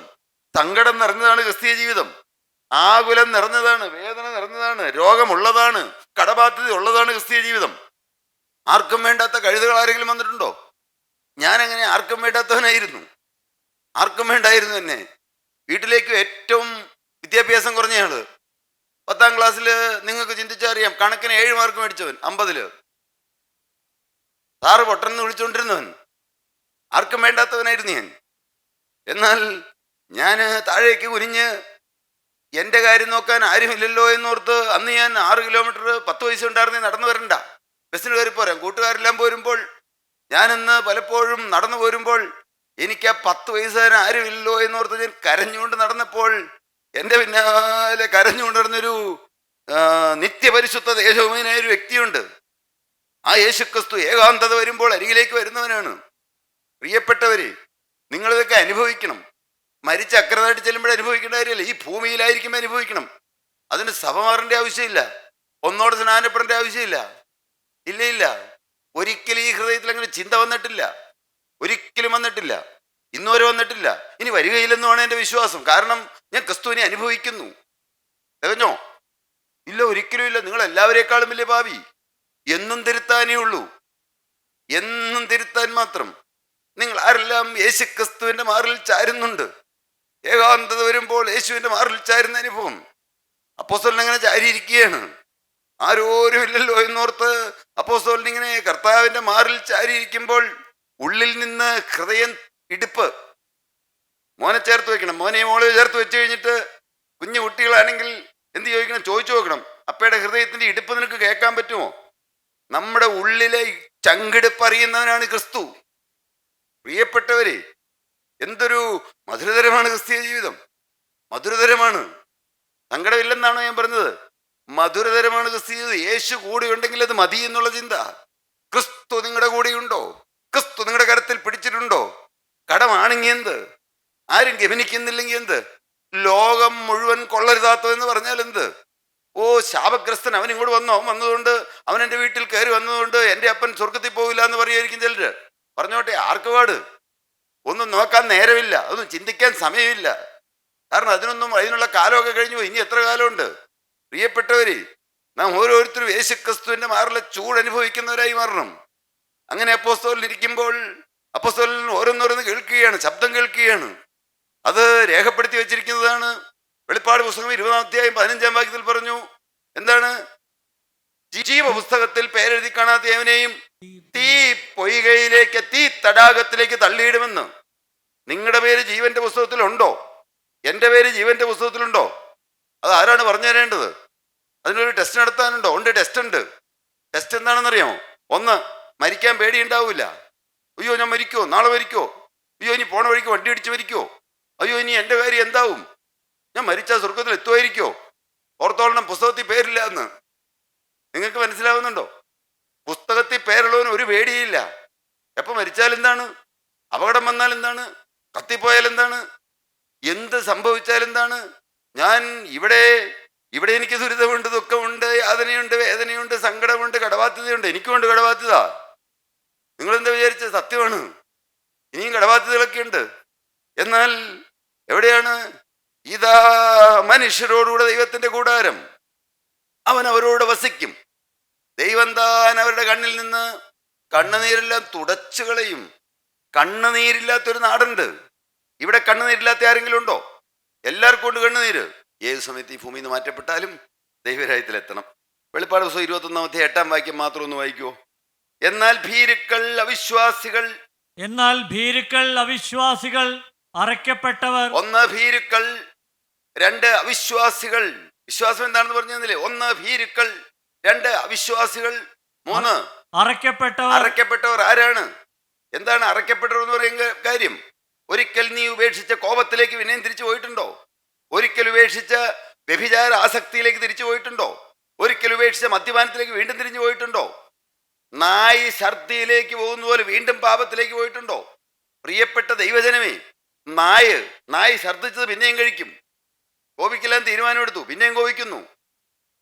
സങ്കടം നിറഞ്ഞതാണ് ക്രിസ്തീയ ജീവിതം, ആകുലം നിറഞ്ഞതാണ്, വേദന നിറഞ്ഞതാണ്, രോഗമുള്ളതാണ്, കടബാധ്യത ഉള്ളതാണ് ക്രിസ്തീയ ജീവിതം. ആർക്കും വേണ്ടാത്ത കഴുതകൾ ആരെങ്കിലും വന്നിട്ടുണ്ടോ? ഞാനങ്ങനെ ആർക്കും വേണ്ടാത്തവനായിരുന്നു, ആർക്കും വേണ്ടായിരുന്നു എന്നെ. വീട്ടിലേക്ക് ഏറ്റവും വിദ്യാഭ്യാസം കുറഞ്ഞയാള്, 10ാം ക്ലാസ്സിൽ നിങ്ങൾക്ക് ചിന്തിച്ചറിയാം, കണക്കിന് 7 മാർക്ക് മേടിച്ചവൻ, 50-ല് സാറ് പൊട്ടനെന്ന് വിളിച്ചുകൊണ്ടിരുന്നവൻ, ആർക്കും വേണ്ടാത്തവനായിരുന്നു ഞാൻ. എന്നാൽ ഞാൻ താഴേക്ക് കുനിഞ്ഞ് എൻ്റെ കാര്യം നോക്കാൻ ആരുമില്ലല്ലോ എന്നോർത്ത് അന്ന് ഞാൻ 6 കിലോമീറ്റർ 10 വയസ്സ് ഉണ്ടായിരുന്നേ നടന്നു വരണ്ട, ബസ്സിന് കയറി പോരാം. കൂട്ടുകാരെല്ലാം പോരുമ്പോൾ ഞാനിന്ന് പലപ്പോഴും നടന്നു പോരുമ്പോൾ എനിക്ക് ആ 10 വയസ്സുകാരൻ ആരുമില്ലല്ലോ എന്നോർത്ത് ഞാൻ കരഞ്ഞുകൊണ്ട് നടന്നപ്പോൾ എൻ്റെ പിന്നാലെ കരഞ്ഞുകൊണ്ട് നടന്നൊരു നിത്യപരിശുദ്ധ ദേശവുമാനായ ഒരു വ്യക്തിയുണ്ട്. ആ യേശുക്രിസ്തു ഏകാന്തത വരുമ്പോൾ അരികിലേക്ക് വരുന്നവനാണ്. പ്രിയപ്പെട്ടവരെ, നിങ്ങളിതൊക്കെ അനുഭവിക്കണം. മരിച്ച അക്രതായിട്ട് ചെല്ലുമ്പോൾ അനുഭവിക്കേണ്ട കാര്യമല്ല, ഈ ഭൂമിയിലായിരിക്കും അനുഭവിക്കണം. അതിന് സഭ മാറേണ്ട ആവശ്യമില്ല, ഒന്നോട് സ്നാനപ്പെടേണ്ട ആവശ്യമില്ല. ഇല്ല ഇല്ല, ഒരിക്കലും ഈ ഹൃദയത്തിൽ അങ്ങനെ ചിന്ത വന്നിട്ടില്ല, ഒരിക്കലും വന്നിട്ടില്ല, ഇന്നുവരെ വന്നിട്ടില്ല, ഇനി വരികയില്ലെന്നുമാണ് എൻ്റെ വിശ്വാസം. കാരണം ഞാൻ ക്രിസ്തുവിനെ അനുഭവിക്കുന്നു. തികഞ്ഞോ? ഇല്ല, ഒരിക്കലും ഇല്ല. നിങ്ങൾ എല്ലാവരേക്കാളും വലിയ ഭാവി. എന്നും തിരുത്താനേ ഉള്ളൂ, എന്നും തിരുത്താൻ മാത്രം. നിങ്ങൾ ആരെല്ലാം യേശു ക്രിസ്തുവിൻ്റെ മാറിൽ ചാരുന്നുണ്ട്. ഏകാന്തത വരുമ്പോൾ യേശുവിൻ്റെ മാറിൽ ചാരുന്ന അനുഭവം. അപ്പോസ്തലൻ അങ്ങനെ ചാരിയിരിക്കുകയാണ്, ആരോരും ഇല്ലല്ലോ എന്നോർത്ത് അപ്പോസ്തലൻ ഇങ്ങനെ കർത്താവിൻ്റെ മാറിൽ ചാരിയിരിക്കുമ്പോൾ ഉള്ളിൽ നിന്ന് ഹൃദയം ഇടുപ്പ്. മോനെ ചേർത്ത് വെക്കണം, മോനെ മോളെ ചേർത്ത് വെച്ച് കഴിഞ്ഞിട്ട് കുഞ്ഞു കുട്ടികളാണെങ്കിൽ എന്ത് ചോദിക്കണം? ചോദിച്ചു നോക്കണം, അപ്പയുടെ ഹൃദയത്തിൻ്റെ ഇടുപ്പ് നിനക്ക് കേൾക്കാൻ പറ്റുമോ? നമ്മുടെ ഉള്ളിലെ ചങ്കിടുപ്പ് അറിയുന്നവനാണ് ക്രിസ്തു. പ്രിയപ്പെട്ടവരെ, എന്തൊരു മധുരതരമാണ് ക്രിസ്തീയ ജീവിതം, മധുരതരമാണ്. സങ്കടമില്ലെന്നാണോ ഞാൻ പറഞ്ഞത്? മധുരതരമാണ് ക്രിസ്തീയ ജീവിതം. യേശു കൂടെ ഉണ്ടെങ്കിൽ അത് മതി എന്നുള്ള ചിന്ത. ക്രിസ്തു നിങ്ങളുടെ കൂടെയുണ്ടോ? ക്രിസ്തു നിങ്ങളുടെ കരത്തിൽ പിടിച്ചിട്ടുണ്ടോ? കടമാണെങ്കിൽ എന്ത്? ആരും ഗമനിക്കുന്നില്ലെങ്കിൽ എന്ത്? ലോകം മുഴുവൻ കൊള്ളരുതാത്തോ എന്ന് പറഞ്ഞാൽ എന്ത്? ഓ, ശാപഗ്രസ്തൻ, അവൻ ഇങ്ങോട്ട് വന്നോ, അവൻ വന്നതുകൊണ്ട്, അവൻ എൻ്റെ വീട്ടിൽ കയറി വന്നതുകൊണ്ട് എൻ്റെ അപ്പൻ സ്വർഗത്തിൽ പോകില്ല എന്ന് പറയുമായിരിക്കും ചിലര്. പറഞ്ഞോട്ടെ, ആർക്ക് പാട്? ഒന്നും നോക്കാൻ നേരമില്ല, അതൊന്നും ചിന്തിക്കാൻ സമയമില്ല. കാരണം അതിനുള്ള കാലമൊക്കെ കഴിഞ്ഞു പോയി. ഇനി എത്ര കാലമുണ്ട്? പ്രിയപ്പെട്ടവരെ, നാം ഓരോരുത്തരും യേശുക്രിസ്തുവിൻ്റെ മാറിലെ ചൂട് അനുഭവിക്കുന്നവരായി മാറണം. അങ്ങനെ അപ്പോസ്തലൻ ഇരിക്കുമ്പോൾ അപ്പോസ്തലൻ ഓരോന്നോരോന്ന് കേൾക്കുകയാണ്, ശബ്ദം കേൾക്കുകയാണ്. അത് രേഖപ്പെടുത്തി വെച്ചിരിക്കുന്നതാണ്. വെളിപ്പാട് പുസ്തകം 20-ാം അധ്യായം 15-ാം വാക്യത്തിൽ പറഞ്ഞു, എന്താണ്? ജീവ പുസ്തകത്തിൽ പേരെഴുതി കാണാത്ത ഏവനെയും തീ പൊയ്കയിലേക്ക്, തീ തടാകത്തിലേക്ക് തള്ളിയിടുമെന്ന്. നിങ്ങളുടെ പേര് ജീവന്റെ പുസ്തകത്തിലുണ്ടോ? എൻ്റെ പേര് ജീവന്റെ പുസ്തകത്തിലുണ്ടോ? അത് ആരാണ് പറഞ്ഞു തരേണ്ടത്? അതിനൊരു ടെസ്റ്റ് നടത്താനുണ്ടോ? ഉണ്ട്, ടെസ്റ്റ് ഉണ്ട്. ടെസ്റ്റ് എന്താണെന്നറിയാമോ? 1, മരിക്കാൻ പേടിയുണ്ടാവില്ല. അയ്യോ ഞാൻ മരിക്കോ, നാളെ മരിക്കോ, അയ്യോ ഇനി പോണ വഴിക്ക് വണ്ടി അടിച്ച് മരിക്കോ, അയ്യോ ഇനി എൻ്റെ കാര്യം എന്താവും, ഞാൻ മരിച്ചാൽ സ്വർഗത്തിൽ എത്തുമായിരിക്കോ, ഓർത്തോളണം പുസ്തകത്തിൽ പേരില്ല എന്ന്. നിങ്ങൾക്ക് മനസ്സിലാവുന്നുണ്ടോ? പുസ്തകത്തിൽ പേരുള്ളവന് ഒരു പേടിയില്ല. എപ്പോൾ മരിച്ചാൽ എന്താണ്? അപകടം വന്നാൽ എന്താണ്? കത്തിപ്പോയാൽ എന്താണ്? എന്ത് സംഭവിച്ചാൽ എന്താണ്? ഞാൻ ഇവിടെ എനിക്ക് ദുരിതമുണ്ട്, ദുഃഖമുണ്ട്, യാതനയുണ്ട്, വേദനയുണ്ട്, സങ്കടമുണ്ട്, കടബാധ്യതയുണ്ട്. എനിക്കുമുണ്ട് കടബാധ്യത. നിങ്ങളെന്താ വിചാരിച്ചത്? സത്യമാണ്, ഇനിയും കടബാധ്യതകളൊക്കെ ഉണ്ട്. എന്നാൽ എവിടെയാണ്? ഇതാ മനുഷ്യരോടുകൂടെ ദൈവത്തിന്റെ കൂടാരം, അവൻ അവരോട് വസിക്കും. ദൈവം താൻ അവരുടെ കണ്ണിൽ നിന്ന് കണ്ണുനീരെല്ലാം തുടച്ചു കളയും. കണ്ണുനീരില്ലാത്തൊരു നാടുണ്ട്. ഇവിടെ കണ്ണുനീരില്ലാത്ത ആരെങ്കിലും ഉണ്ടോ? എല്ലാവർക്കും ഉണ്ട് കണ്ണുനീര്. ഏത് സമയത്ത് ഈ ഭൂമിയിൽ നിന്ന് മാറ്റപ്പെട്ടാലും ദൈവരാജ്യത്തിലെത്തണം. വെളിപ്പാട് പുസ്തകം 21-ാം അധ്യായം 8-ാം വാക്യം മാത്രം ഒന്ന് വായിക്കുമോ? എന്നാൽ ഭീരുക്കൾ അവിശ്വാസികൾ അറയ്ക്കപ്പെട്ടവർ. 1 ഭീരുക്കൾ, 2 അവിശ്വാസികൾ. വിശ്വാസം എന്താണെന്ന് പറഞ്ഞു തന്നില്ലേ? 1 ഭീരുക്കൾ, 2 അവിശ്വാസികൾ, 3 അറയ്ക്കപ്പെട്ടവർ. ആരാണ്? എന്താണ് അറയ്ക്കപ്പെട്ടവർ എന്ന് പറയുന്ന കാര്യം? ഒരിക്കൽ നീ ഉപേക്ഷിച്ച കോപത്തിലേക്ക് വിനയം തിരിച്ചു പോയിട്ടുണ്ടോ? ഒരിക്കൽ ഉപേക്ഷിച്ച വ്യഭിചാര ആസക്തിയിലേക്ക് തിരിച്ചു പോയിട്ടുണ്ടോ? ഒരിക്കൽ ഉപേക്ഷിച്ച മദ്യപാനത്തിലേക്ക് വീണ്ടും തിരിഞ്ഞു പോയിട്ടുണ്ടോ? നായി ഛർദിയിലേക്ക് പോകുന്ന പോലെ വീണ്ടും പാപത്തിലേക്ക് പോയിട്ടുണ്ടോ? പ്രിയപ്പെട്ട ദൈവജനമേ, നായി ഛർദിച്ചത് പിന്നെയും കഴിക്കും. കോപിക്കെല്ലാം തീരുമാനമെടുത്തു, പിന്നെയും കോപിക്കുന്നു.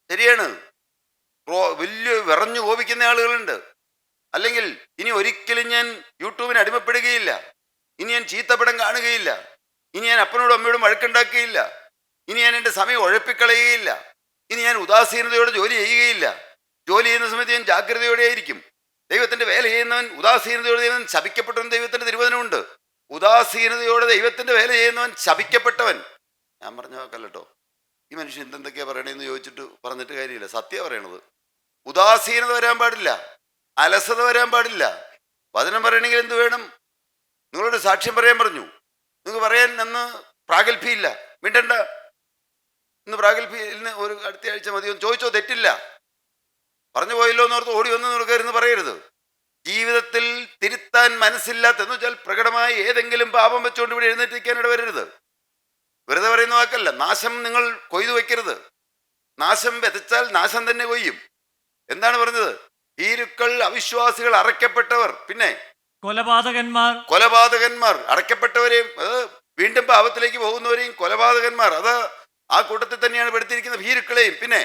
ശരിയാണ്, വലിയ വിറഞ്ഞു കോപിക്കുന്ന ആളുകളുണ്ട്. അല്ലെങ്കിൽ ഇനി ഒരിക്കലും ഞാൻ യൂട്യൂബിന് അടിമപ്പെടുകയില്ല, ഇനി ഞാൻ ചീത്തപ്പടം കാണുകയില്ല, ഇനി ഞാൻ അപ്പനോടും അമ്മയോടും വഴക്കുണ്ടാക്കുകയില്ല, ഇനി ഞാൻ എൻ്റെ സമയം ഉഴപ്പിക്കളയുകയില്ല, ഇനി ഞാൻ ഉദാസീനതയോടെ ജോലി ചെയ്യുകയില്ല. ജോലി ചെയ്യുന്ന സമയത്ത് ഞാൻ ജാഗ്രതയോടെ ആയിരിക്കും. ദൈവത്തിൻ്റെ വേല ചെയ്യുന്നവൻ ഉദാസീനതയോടെ ചെയ്യുന്നവൻ ശപിക്കപ്പെട്ടവൻ. ദൈവത്തിൻ്റെ തിരുവചനമുണ്ട്, ഉദാസീനതയോടെ ദൈവത്തിൻ്റെ വേല ചെയ്യുന്നവൻ ശപിക്കപ്പെട്ടവൻ. ഞാൻ പറഞ്ഞ വാക്കല്ലോ, ഈ മനുഷ്യൻ എന്തെന്തൊക്കെയാ പറയണേന്ന് ചോദിച്ചിട്ട് പറഞ്ഞിട്ട് കാര്യമില്ല. സത്യം പറയണത്. ഉദാസീനത വരാൻ പാടില്ല, അലസത വരാൻ പാടില്ല. വചനം പറയണമെങ്കിൽ എന്ത് വേണം? നിങ്ങളോട് സാക്ഷ്യം പറയാൻ പറഞ്ഞു, നിങ്ങൾക്ക് പറയാൻ അന്ന് പ്രാഗൽഭ്യമില്ല, മിണ്ടണ്ട. ഇന്ന് പ്രാഗൽഭ്യത്തിന് ഒരു അടുത്ത ആഴ്ച മതിയോ ചോദിച്ചോ, തെറ്റില്ല. പറഞ്ഞു പോയല്ലോ എന്നോർത്ത് ഓടി വന്ന് നിൽക്കരുന്ന് പറയരുത്. ജീവിതത്തിൽ തിരുത്താൻ മനസ്സില്ലാത്തെന്ന് വെച്ചാൽ പ്രകടമായി ഏതെങ്കിലും പാപം വെച്ചുകൊണ്ട് ഇവിടെ എഴുന്നേറ്റിരിക്കാൻ ഇടവരരുത്. വെറുതെ പറയുന്ന വാക്കല്ല. നാശം നിങ്ങൾ കൊയ്തു വയ്ക്കരുത്. നാശം വിതച്ചാൽ നാശം തന്നെ കൊയ്യും. എന്താണ് പറഞ്ഞത്? ഭീരുക്കൾ, അവിശ്വാസികൾ, അറയ്ക്കപ്പെട്ടവർ, പിന്നെ കൊലപാതകന്മാർ, അടയ്ക്കപ്പെട്ടവരെയും വീണ്ടും പാപത്തിലേക്ക് പോകുന്നവരെയും കൊലപാതകന്മാർ, അത് ആ കൂട്ടത്തിൽ തന്നെയാണ് പെടുത്തിയിരിക്കുന്ന ഭീരുക്കളെയും. പിന്നെ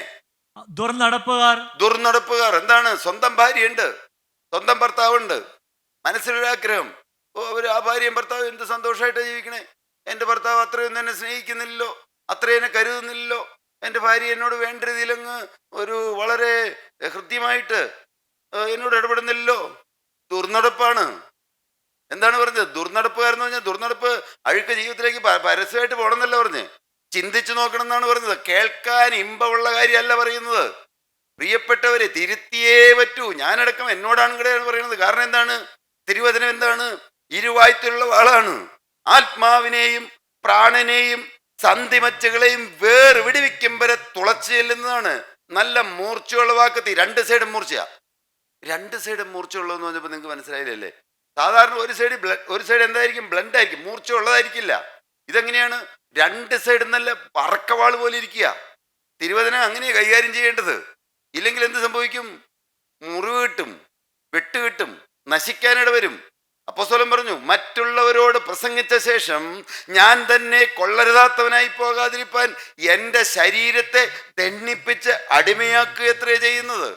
ദുർനടപ്പുകാർ. എന്താണ്? സ്വന്തം ഭാര്യയുണ്ട്, സ്വന്തം ഭർത്താവുണ്ട്, മനസ്സിലൊരാഗ്രഹം, ആ ഭാര്യയും ഭർത്താവും എന്ത് സന്തോഷമായിട്ടാണ് ജീവിക്കണേ. എൻ്റെ ഭർത്താവ് അത്രയൊന്നും എന്നെ സ്നേഹിക്കുന്നില്ലല്ലോ, അത്രയും എന്നെ കരുതുന്നില്ലല്ലോ, എൻ്റെ ഭാര്യ എന്നോട് വേണ്ട രീതിയിലങ്ങ് ഒരു വളരെ ഹൃദ്യമായിട്ട് എന്നോട് ഇടപെടുന്നില്ലല്ലോ. ദുർനടപ്പാണ്. എന്താണ് പറഞ്ഞത്? ദുർനടപ്പുകാരെന്ന് പറഞ്ഞാൽ ദുർനടപ്പ് അഴുക്ക ജീവിതത്തിലേക്ക് പരസ്യമായിട്ട് പോകണമെന്നല്ല പറഞ്ഞ്, ചിന്തിച്ചു നോക്കണം എന്നാണ് പറഞ്ഞത്. കേൾക്കാൻ ഇമ്പമുള്ള കാര്യമല്ല പറയുന്നത്. പ്രിയപ്പെട്ടവരെ, തിരുത്തിയേ പറ്റൂ. ഞാനടക്കം എന്നോടാണ് കൂടെയാണ് പറയുന്നത്. കാരണം എന്താണ്? തിരുവചനം എന്താണ്? ഇരുവായ്ത്തിലുള്ള വാളാണ്. ആത്മാവിനെയും പ്രാണനെയും സന്ധിമച്ചകളെയും വേർവിടിവിക്കും വരെ തുളച്ചു ചെല്ലുന്നതാണ്. നല്ല മൂർച്ചയുള്ള വാക്കത്തി. രണ്ട് സൈഡും മൂർച്ചയുള്ളതെന്ന് പറഞ്ഞപ്പോൾ നിങ്ങൾക്ക് മനസ്സിലായില്ലേ? സാധാരണ ഒരു സൈഡ് എന്തായിരിക്കും? ബ്ലണ്ട് ആയിരിക്കും, മൂർച്ച ഉള്ളതായിരിക്കില്ല. ഇതെങ്ങനെയാണ്? രണ്ട് സൈഡ് നല്ല പറക്കവാൾ പോലെ ഇരിക്കുക. തിരുവചനം അങ്ങനെ കൈകാര്യം ചെയ്യേണ്ടത്. ഇല്ലെങ്കിൽ എന്ത് സംഭവിക്കും? മുറിവ് കിട്ടും, വെട്ട് കിട്ടും, നശിക്കാനിട വരും. അപ്പോസ്തലൻ പറഞ്ഞു, മറ്റുള്ളവരോട് പ്രസംഗിച്ച ശേഷം ഞാൻ തന്നെ കൊള്ളരുതാത്തവനായി പോകാതിരിപ്പാൻ എൻ്റെ ശരീരത്തെ ദണ്ണിപ്പിച്ച് അടിമയാക്കുക എത്രയാണ് ചെയ്യുന്നത്.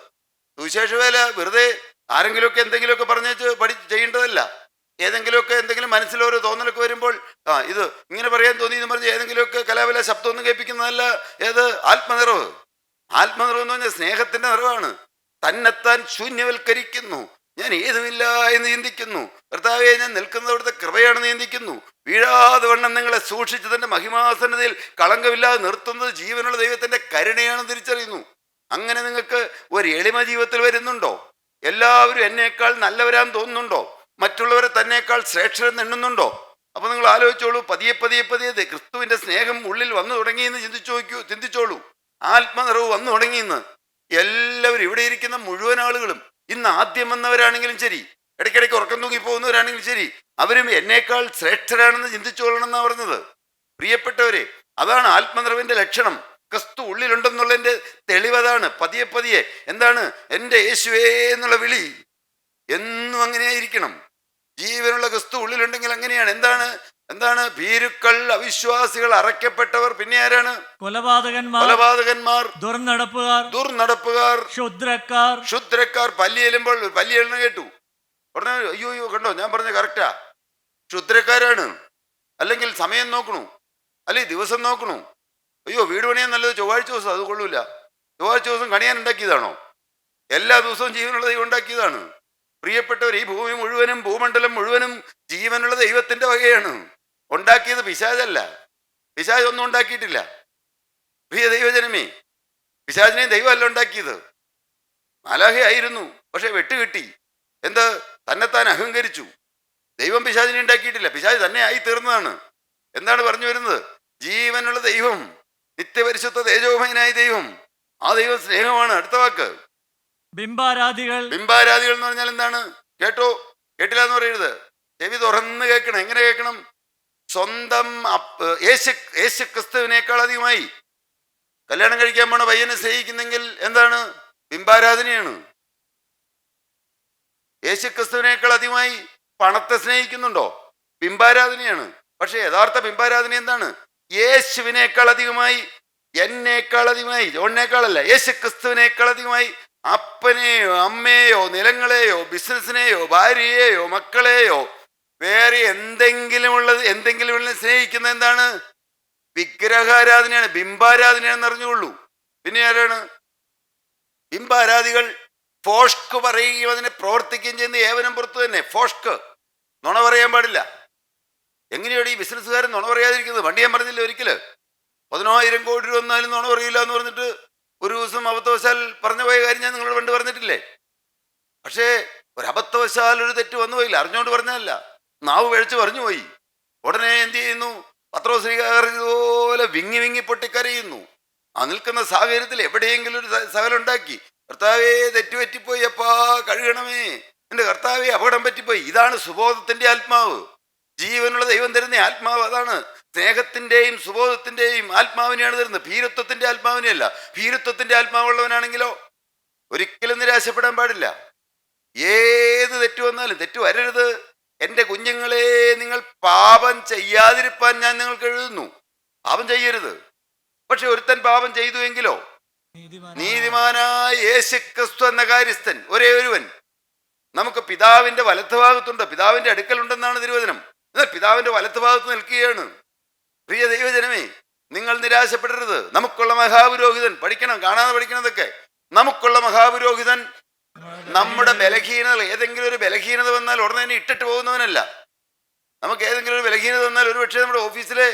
സുവിശേഷ വേല വെറുതെ ആരെങ്കിലുമൊക്കെ എന്തെങ്കിലുമൊക്കെ പറഞ്ഞേച്ച് ചെയ്യേണ്ടതല്ല. എന്തെങ്കിലും മനസ്സിലോരോ തോന്നലൊക്കെ വരുമ്പോൾ ഇത് ഇങ്ങനെ പറയാൻ തോന്നി എന്ന് പറഞ്ഞ് ഏതെങ്കിലുമൊക്കെ കലാപല ശബ്ദമൊന്നും കേൾപ്പിക്കുന്നതല്ല. ഏത്? ആത്മനിറവ് എന്ന് പറഞ്ഞാൽ സ്നേഹത്തിന്റെ നിറവാണ്. തന്നെത്താൻ ശൂന്യവൽക്കരിക്കുന്നു. ഞാൻ ഏതുമില്ല എന്ന് ചിന്തിക്കുന്നു. കർത്താവേ, ഞാൻ നിൽക്കുന്നവിടുത്തെ കൃപയാണെന്ന് ചിന്തിക്കുന്നു. വീഴാതെ വണ്ണം നിങ്ങളെ സൂക്ഷിച്ച് തന്റെ മഹിമാസന്നതയിൽ കളങ്കമില്ലാതെ നിർത്തുന്നത് ജീവനുള്ള ദൈവത്തിന്റെ കരുണയാണെന്ന് തിരിച്ചറിയുന്നു. അങ്ങനെ നിങ്ങൾക്ക് ഒരു എളിമ ജീവിതത്തിൽ വരുന്നുണ്ടോ? എല്ലാവരും എന്നേക്കാൾ നല്ലവരാൻ തോന്നുന്നുണ്ടോ? മറ്റുള്ളവരെ തന്നേക്കാൾ ശ്രേഷ്ഠരെന്ന് എണ്ണുന്നുണ്ടോ? അപ്പൊ നിങ്ങൾ ആലോചിച്ചോളൂ. പതിയെ ക്രിസ്തുവിന്റെ സ്നേഹം ഉള്ളിൽ വന്നു തുടങ്ങിയെന്ന് ചിന്തിച്ചോളൂ. ആത്മനിറവ് വന്നു തുടങ്ങിയെന്ന്. എല്ലാവരും, ഇവിടെ ഇരിക്കുന്ന മുഴുവൻ ആളുകളും, ഇന്ന് ആദ്യം വന്നവരാണെങ്കിലും ശരി, ഇടയ്ക്കിടയ്ക്ക് ഉറക്കം തൂങ്ങി പോകുന്നവരാണെങ്കിലും ശരി, അവരും എന്നേക്കാൾ ശ്രേഷ്ഠരാണെന്ന് ചിന്തിച്ചോളണം എന്നാണ് പറഞ്ഞത്. പ്രിയപ്പെട്ടവരെ, അതാണ് ആത്മനിറവിന്റെ ലക്ഷണം. ക്രിസ്തു ഉള്ളിലുണ്ടെന്നുള്ളതിന്റെ തെളിവതാണ്. പതിയെ എന്താണ്? എൻ്റെ യേശുവേ എന്നുള്ള വിളി എന്നും അങ്ങനെയായിരിക്കണം. ജീവനുള്ള ക്രിസ്തു ഉള്ളിലുണ്ടെങ്കിൽ അങ്ങനെയാണ്. എന്താണ്? ഭീരുക്കൾ, അവിശ്വാസികൾ, അറയ്ക്കപ്പെട്ടവർ, പിന്നെ ആരാണ്? കൊലപാതകന്മാർ, ദുർനടപ്പുകാർ, ക്ഷുദ്രക്കാർ. പല്ലി എഴുന്ന കേട്ടു ഉടനെ അയ്യോ കണ്ടോ, ഞാൻ പറഞ്ഞ കറക്റ്റാ. ക്ഷുദ്രക്കാരാണ്. അല്ലെങ്കിൽ സമയം നോക്കണു, അല്ലെങ്കിൽ ദിവസം നോക്കണു. അയ്യോ, വീട് പണിയാൻ നല്ലത് ചൊവ്വാഴ്ച ദിവസം, അത് കൊള്ളൂല. ചൊവ്വാഴ്ച ദിവസം കണിയാൻ ഉണ്ടാക്കിയതാണോ? എല്ലാ ദിവസവും ജീവനുള്ള ദൈവം ഉണ്ടാക്കിയതാണ്. പ്രിയപ്പെട്ടവർ, ഈ ഭൂമി മുഴുവനും, ഭൂമണ്ഡലം മുഴുവനും ജീവനുള്ള ദൈവത്തിന്റെ വകയാണ്. ഉണ്ടാക്കിയത് പിശാചല്ല. പിശാച് ഒന്നും ഉണ്ടാക്കിയിട്ടില്ല. പ്രിയ ദൈവജനമേ, പിശാചിനെയും ദൈവമല്ല ഉണ്ടാക്കിയത്. മാലാഖയായിരുന്നു, പക്ഷെ വെട്ടുകിട്ടി. എന്ത്? തന്നെത്താൻ അഹങ്കരിച്ചു. ദൈവം പിശാചിനെ ഉണ്ടാക്കിയിട്ടില്ല, പിശാച് തന്നെ ആയി തീർന്നതാണ്. എന്താണ് പറഞ്ഞു വരുന്നത്? ജീവനുള്ള ദൈവം, നിത്യപരിശുദ്ധ തേജോമയനായ ദൈവം, ആ ദൈവം സ്നേഹമാണ്. അടുത്ത വാക്ക് ബിംബാരാധികൾ എന്ന് പറഞ്ഞാൽ എന്താണ്? കേട്ടില്ല എന്ന് പറയരുത്. ചെവി തുറന്ന് കേൾക്കണം. എങ്ങനെ കേൾക്കണം? സ്വന്തം യേശു ക്രിസ്തുവിനേക്കാൾ അധികമായി കല്യാണം കഴിക്കാൻ പോണ പയ്യനെ സ്നേഹിക്കുന്നെങ്കിൽ എന്താണ്? ബിംബാരാധനയാണ്. യേശുക്രിസ്തുവിനേക്കാൾ അധികമായി പണത്തെ സ്നേഹിക്കുന്നുണ്ടോ? ബിംബാരാധനയാണ്. പക്ഷെ യഥാർത്ഥ ബിംബാരാധന എന്താണ്? യേശുവിനേക്കാൾ അധികമായി, എന്നേക്കാൾ അധികമായി, ജോണിനേക്കാളല്ല, യേശുക്രിസ്തുവിനേക്കാൾ അധികമായി അപ്പനെയോ അമ്മയെയോ നിലങ്ങളെയോ ബിസിനസ്സിനെയോ ഭാര്യയെയോ മക്കളെയോ വേറെ എന്തെങ്കിലും സ്നേഹിക്കുന്ന എന്താണ്? വിഗ്രഹാരാധനയാണ്, ബിംബാരാധനയാണെന്ന് അറിഞ്ഞുകൊള്ളൂ. പിന്നെ ആരാണ് ബിംബാരാധികൾ? ഫോഷ്ക് പറയുകയും അതിനെ പ്രവർത്തിക്കുകയും ചെയ്യുന്ന ഏവനും പുറത്തു തന്നെ. ഫോഷ്ക്, നുണ പറയാൻ പാടില്ല. എങ്ങനെയാണ് ഈ ബിസിനസ്സുകാരൻ നുണ പറയാതിരിക്കുന്നത്? വണ്ടി ഞാൻ പറഞ്ഞില്ല ഒരിക്കല് 10,000 കോടി രൂപ വന്നാലും നുണ പറയില്ല എന്ന് പറഞ്ഞിട്ട് ഒരു ദിവസം അബദ്ധവശാൽ പറഞ്ഞു പോയ കാര്യം ഞാൻ നിങ്ങളോട് പണ്ട് പറഞ്ഞിട്ടില്ലേ? പക്ഷേ ഒരു അബദ്ധവശാൽ ഒരു തെറ്റ് വന്നു പോയില്ല, അറിഞ്ഞുകൊണ്ട് പറഞ്ഞതല്ല, നാവ് പിഴച്ച് പറഞ്ഞു പോയി. ഉടനെ എന്ത് ചെയ്യുന്നു? പത്രോസ്ലീഹ വിങ്ങി വിങ്ങി പൊട്ടിക്കരയുന്നു. ആ നിൽക്കുന്ന സാഹചര്യത്തിൽ എവിടെയെങ്കിലും ഒരു സകലം ഉണ്ടാക്കി, കർത്താവേ തെറ്റുപറ്റിപ്പോയി, അപ്പാ കഴുകണമേ, എൻ്റെ കർത്താവേ അപകടം പറ്റിപ്പോയി. ഇതാണ് സുബോധത്തിന്റെ ആത്മാവ്. ജീവനുള്ള ദൈവം തരുന്ന ആത്മാവ് അതാണ്. സ്നേഹത്തിന്റെയും സുബോധത്തിന്റെയും ആത്മാവിനെയാണ് തരുന്നത്, ഭീരുത്വത്തിന്റെ ആത്മാവിനെയല്ല. ഭീരുത്വത്തിന്റെ ആത്മാവുള്ളവനാണെങ്കിലോ ഒരിക്കലും നിരാശപ്പെടാൻ പാടില്ല. ഏത് തെറ്റ് വന്നാലും, തെറ്റ് വരരുത്, എൻ്റെ കുഞ്ഞുങ്ങളെ നിങ്ങൾ പാപം ചെയ്യാതിരിപ്പാൻ ഞാൻ നിങ്ങൾക്ക് എഴുതുന്നു. പാപം ചെയ്യരുത്. പക്ഷെ ഒരുത്തൻ പാപം ചെയ്തു എങ്കിലോ, നീതിമാനായ യേശുക്രിസ്തു എന്ന കാര്യസ്ഥൻ ഒരേ ഒരുവൻ നമുക്ക് പിതാവിന്റെ വലത്തുഭാഗത്തുണ്ട്, പിതാവിന്റെ അടുക്കലുണ്ടെന്നാണ് തിരുവചനം. എന്നാൽ പിതാവിന്റെ വലത്തുഭാഗത്ത് നിൽക്കുകയാണ്. പ്രിയ ദൈവജനമേ, നിങ്ങൾ നിരാശപ്പെടരുത്. നമുക്കുള്ള മഹാപുരോഹിതൻ, പഠിക്കണം, കാണാതെ പഠിക്കണതൊക്കെ. നമുക്കുള്ള മഹാപുരോഹിതൻ നമ്മുടെ ബലഹീനത, ഏതെങ്കിലും ഒരു ബലഹീനത വന്നാൽ ഉടനെ തന്നെ ഇട്ടിട്ട് പോകുന്നവനല്ല. നമുക്ക് ഏതെങ്കിലും ഒരു ബലഹീനത വന്നാൽ ഒരുപക്ഷെ നമ്മുടെ ഓഫീസിലെ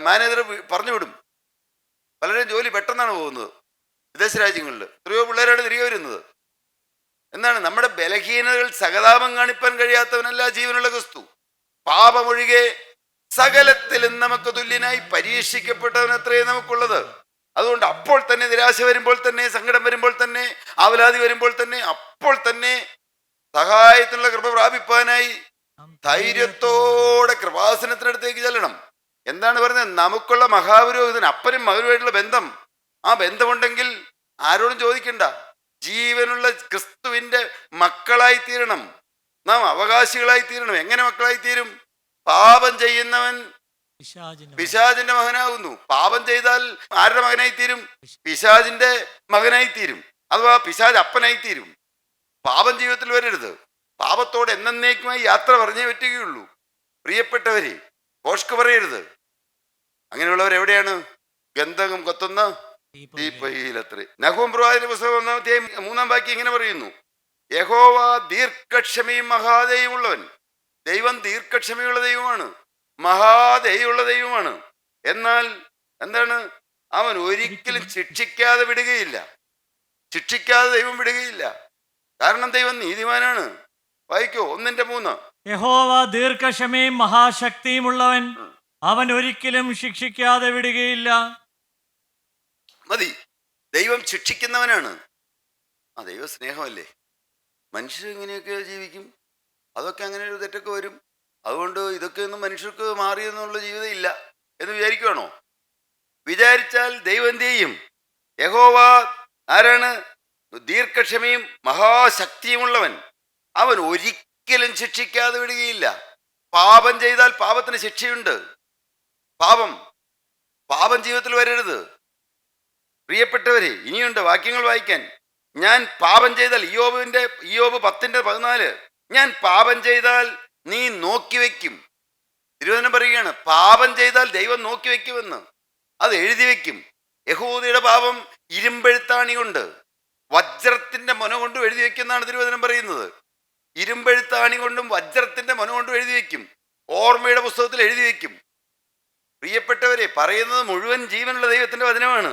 മാനേജർ പറഞ്ഞു വിടും. പലരും ജോലി പെട്ടെന്നാണ് പോകുന്നത് വിദേശ രാജ്യങ്ങളിൽ. എത്രയോ പിള്ളേരാണ് തിരികെ വരുന്നത്. എന്താണ്? നമ്മുടെ ബലഹീനതകൾ സഹതാപം കാണിപ്പാൻ കഴിയാത്തവനല്ല ജീവനുള്ള ക്രിസ്തു. പാപമൊഴികെ സകലത്തിലും നമുക്ക് തുല്യനായി പരീക്ഷിക്കപ്പെട്ടവൻ അത്രയും നമുക്കുള്ളത്. അതുകൊണ്ട് അപ്പോൾ തന്നെ നിരാശ വരുമ്പോൾ തന്നെ, സങ്കടം വരുമ്പോൾ തന്നെ, ആവലാതി വരുമ്പോൾ തന്നെ, അപ്പോൾ തന്നെ സഹായത്തിനുള്ള കൃപ പ്രാപിപ്പാനായി ധൈര്യത്തോടെ കൃപാസനത്തിനടുത്തേക്ക് ചെല്ലണം. എന്താണ് പറയുന്നത്? നമുക്കുള്ള മഹാപുരോഹിതൻ, അപ്പനും മകനുമായിട്ടുള്ള ബന്ധം. ആ ബന്ധമുണ്ടെങ്കിൽ ആരോടും ചോദിക്കണ്ട. ജീവനുള്ള ക്രിസ്തുവിന്റെ മക്കളായി തീരണം, നാം അവകാശികളായി തീരണം. എങ്ങനെ മക്കളായി തീരും? പാപം ചെയ്യുന്നവൻ പിശാചിന്റെ മകനാകുന്നു. പാപം ചെയ്താൽ ആരുടെ മകനായി തീരും? പിശാചിന്റെ മകനായി തീരും, അഥവാ പിശാച് അപ്പനായി തീരും. പാപം ജീവിതത്തിൽ വരരുത്. പാപത്തോട് എന്നേക്കുമായി യാത്ര പറഞ്ഞേ പറ്റുകയുള്ളൂ. പ്രിയപ്പെട്ടവരെ, പോഷ്ക്ക് പറയരുത്. അങ്ങനെയുള്ളവർ എവിടെയാണ്? ഗന്ധകം കൊത്തുന്ന തീപ്പയിലത്രേ. നഹൂം പ്രവാചകന്റെ പുസ്തകം 1-ാം വാക്യം ഇങ്ങനെ പറയുന്നു: യഹോവ ദീർഘക്ഷമയും മഹാദയുമുള്ളവൻ. ദൈവം ദീർഘക്ഷമയുള്ള ദൈവമാണ്, മഹാദയുള്ള ദൈവമാണ്. എന്നാൽ എന്താണ്? അവൻ ഒരിക്കലും ശിക്ഷിക്കാതെ വിടുകയില്ല. ശിക്ഷിക്കാതെ ദൈവം വിടുകയില്ല. കാരണം ദൈവം നീതിമാനാണ്. വായിക്കോ 1:3. യഹോവ ദീർഘക്ഷമയും മഹാശക്തിയുമുള്ളവൻ, അവൻ ഒരിക്കലും ശിക്ഷിക്കാതെ വിടുകയില്ല. മതി, ദൈവം ശിക്ഷിക്കുന്നവനാണ്. ആ ദൈവ സ്നേഹമല്ലേ. മനുഷ്യർ ഇങ്ങനെയൊക്കെ ജീവിക്കും, അതൊക്കെ അങ്ങനെ ഒരു തെറ്റൊക്കെ വരും. അതുകൊണ്ട് ഇതൊക്കെ ഒന്നും മനുഷ്യർക്ക് മാറിയെന്നുള്ള ജീവിതം ഇല്ല എന്ന് വിചാരിക്കുവാണോ? വിചാരിച്ചാൽ ദൈവം എന്ത് ചെയ്യും? യഹോവ ആരാണ്? ദീർഘക്ഷമയും മഹാശക്തിയുമുള്ളവൻ, അവൻ ഒരിക്കലും ശിക്ഷിക്കാതെ വിടുകയില്ല. പാപം ചെയ്താൽ പാപത്തിന് ശിക്ഷയുണ്ട്. പാപം ജീവിതത്തിൽ വരരുത്. പ്രിയപ്പെട്ടവരെ, ഇനിയുണ്ട് വാക്യങ്ങൾ വായിക്കാൻ. ഞാൻ പാപം ചെയ്താൽ, ഇയ്യോബ് 10:14, ഞാൻ പാപം ചെയ്താൽ നീ നോക്കിവെക്കും. തിരുവചനം പറയുകയാണ്, പാപം ചെയ്താൽ ദൈവം നോക്കിവെക്കുമെന്ന്. അത് എഴുതി വെക്കും. യഹൂദയുടെ പാപം ഇരുമ്പെഴുത്താണി കൊണ്ട്, വജ്രത്തിന്റെ മൊന കൊണ്ടും എഴുതി വെക്കുമെന്നാണ് തിരുവചനം പറയുന്നത്. ഇരുമ്പെഴുത്താണി കൊണ്ടും വജ്രത്തിന്റെ മൊന കൊണ്ടും എഴുതി വെക്കും. ഓർമ്മയുടെ പുസ്തകത്തിൽ എഴുതി വെക്കും. പ്രിയപ്പെട്ടവരെ, പറയുന്നത് മുഴുവൻ ജീവനുള്ള ദൈവത്തിന്റെ വചനമാണ്.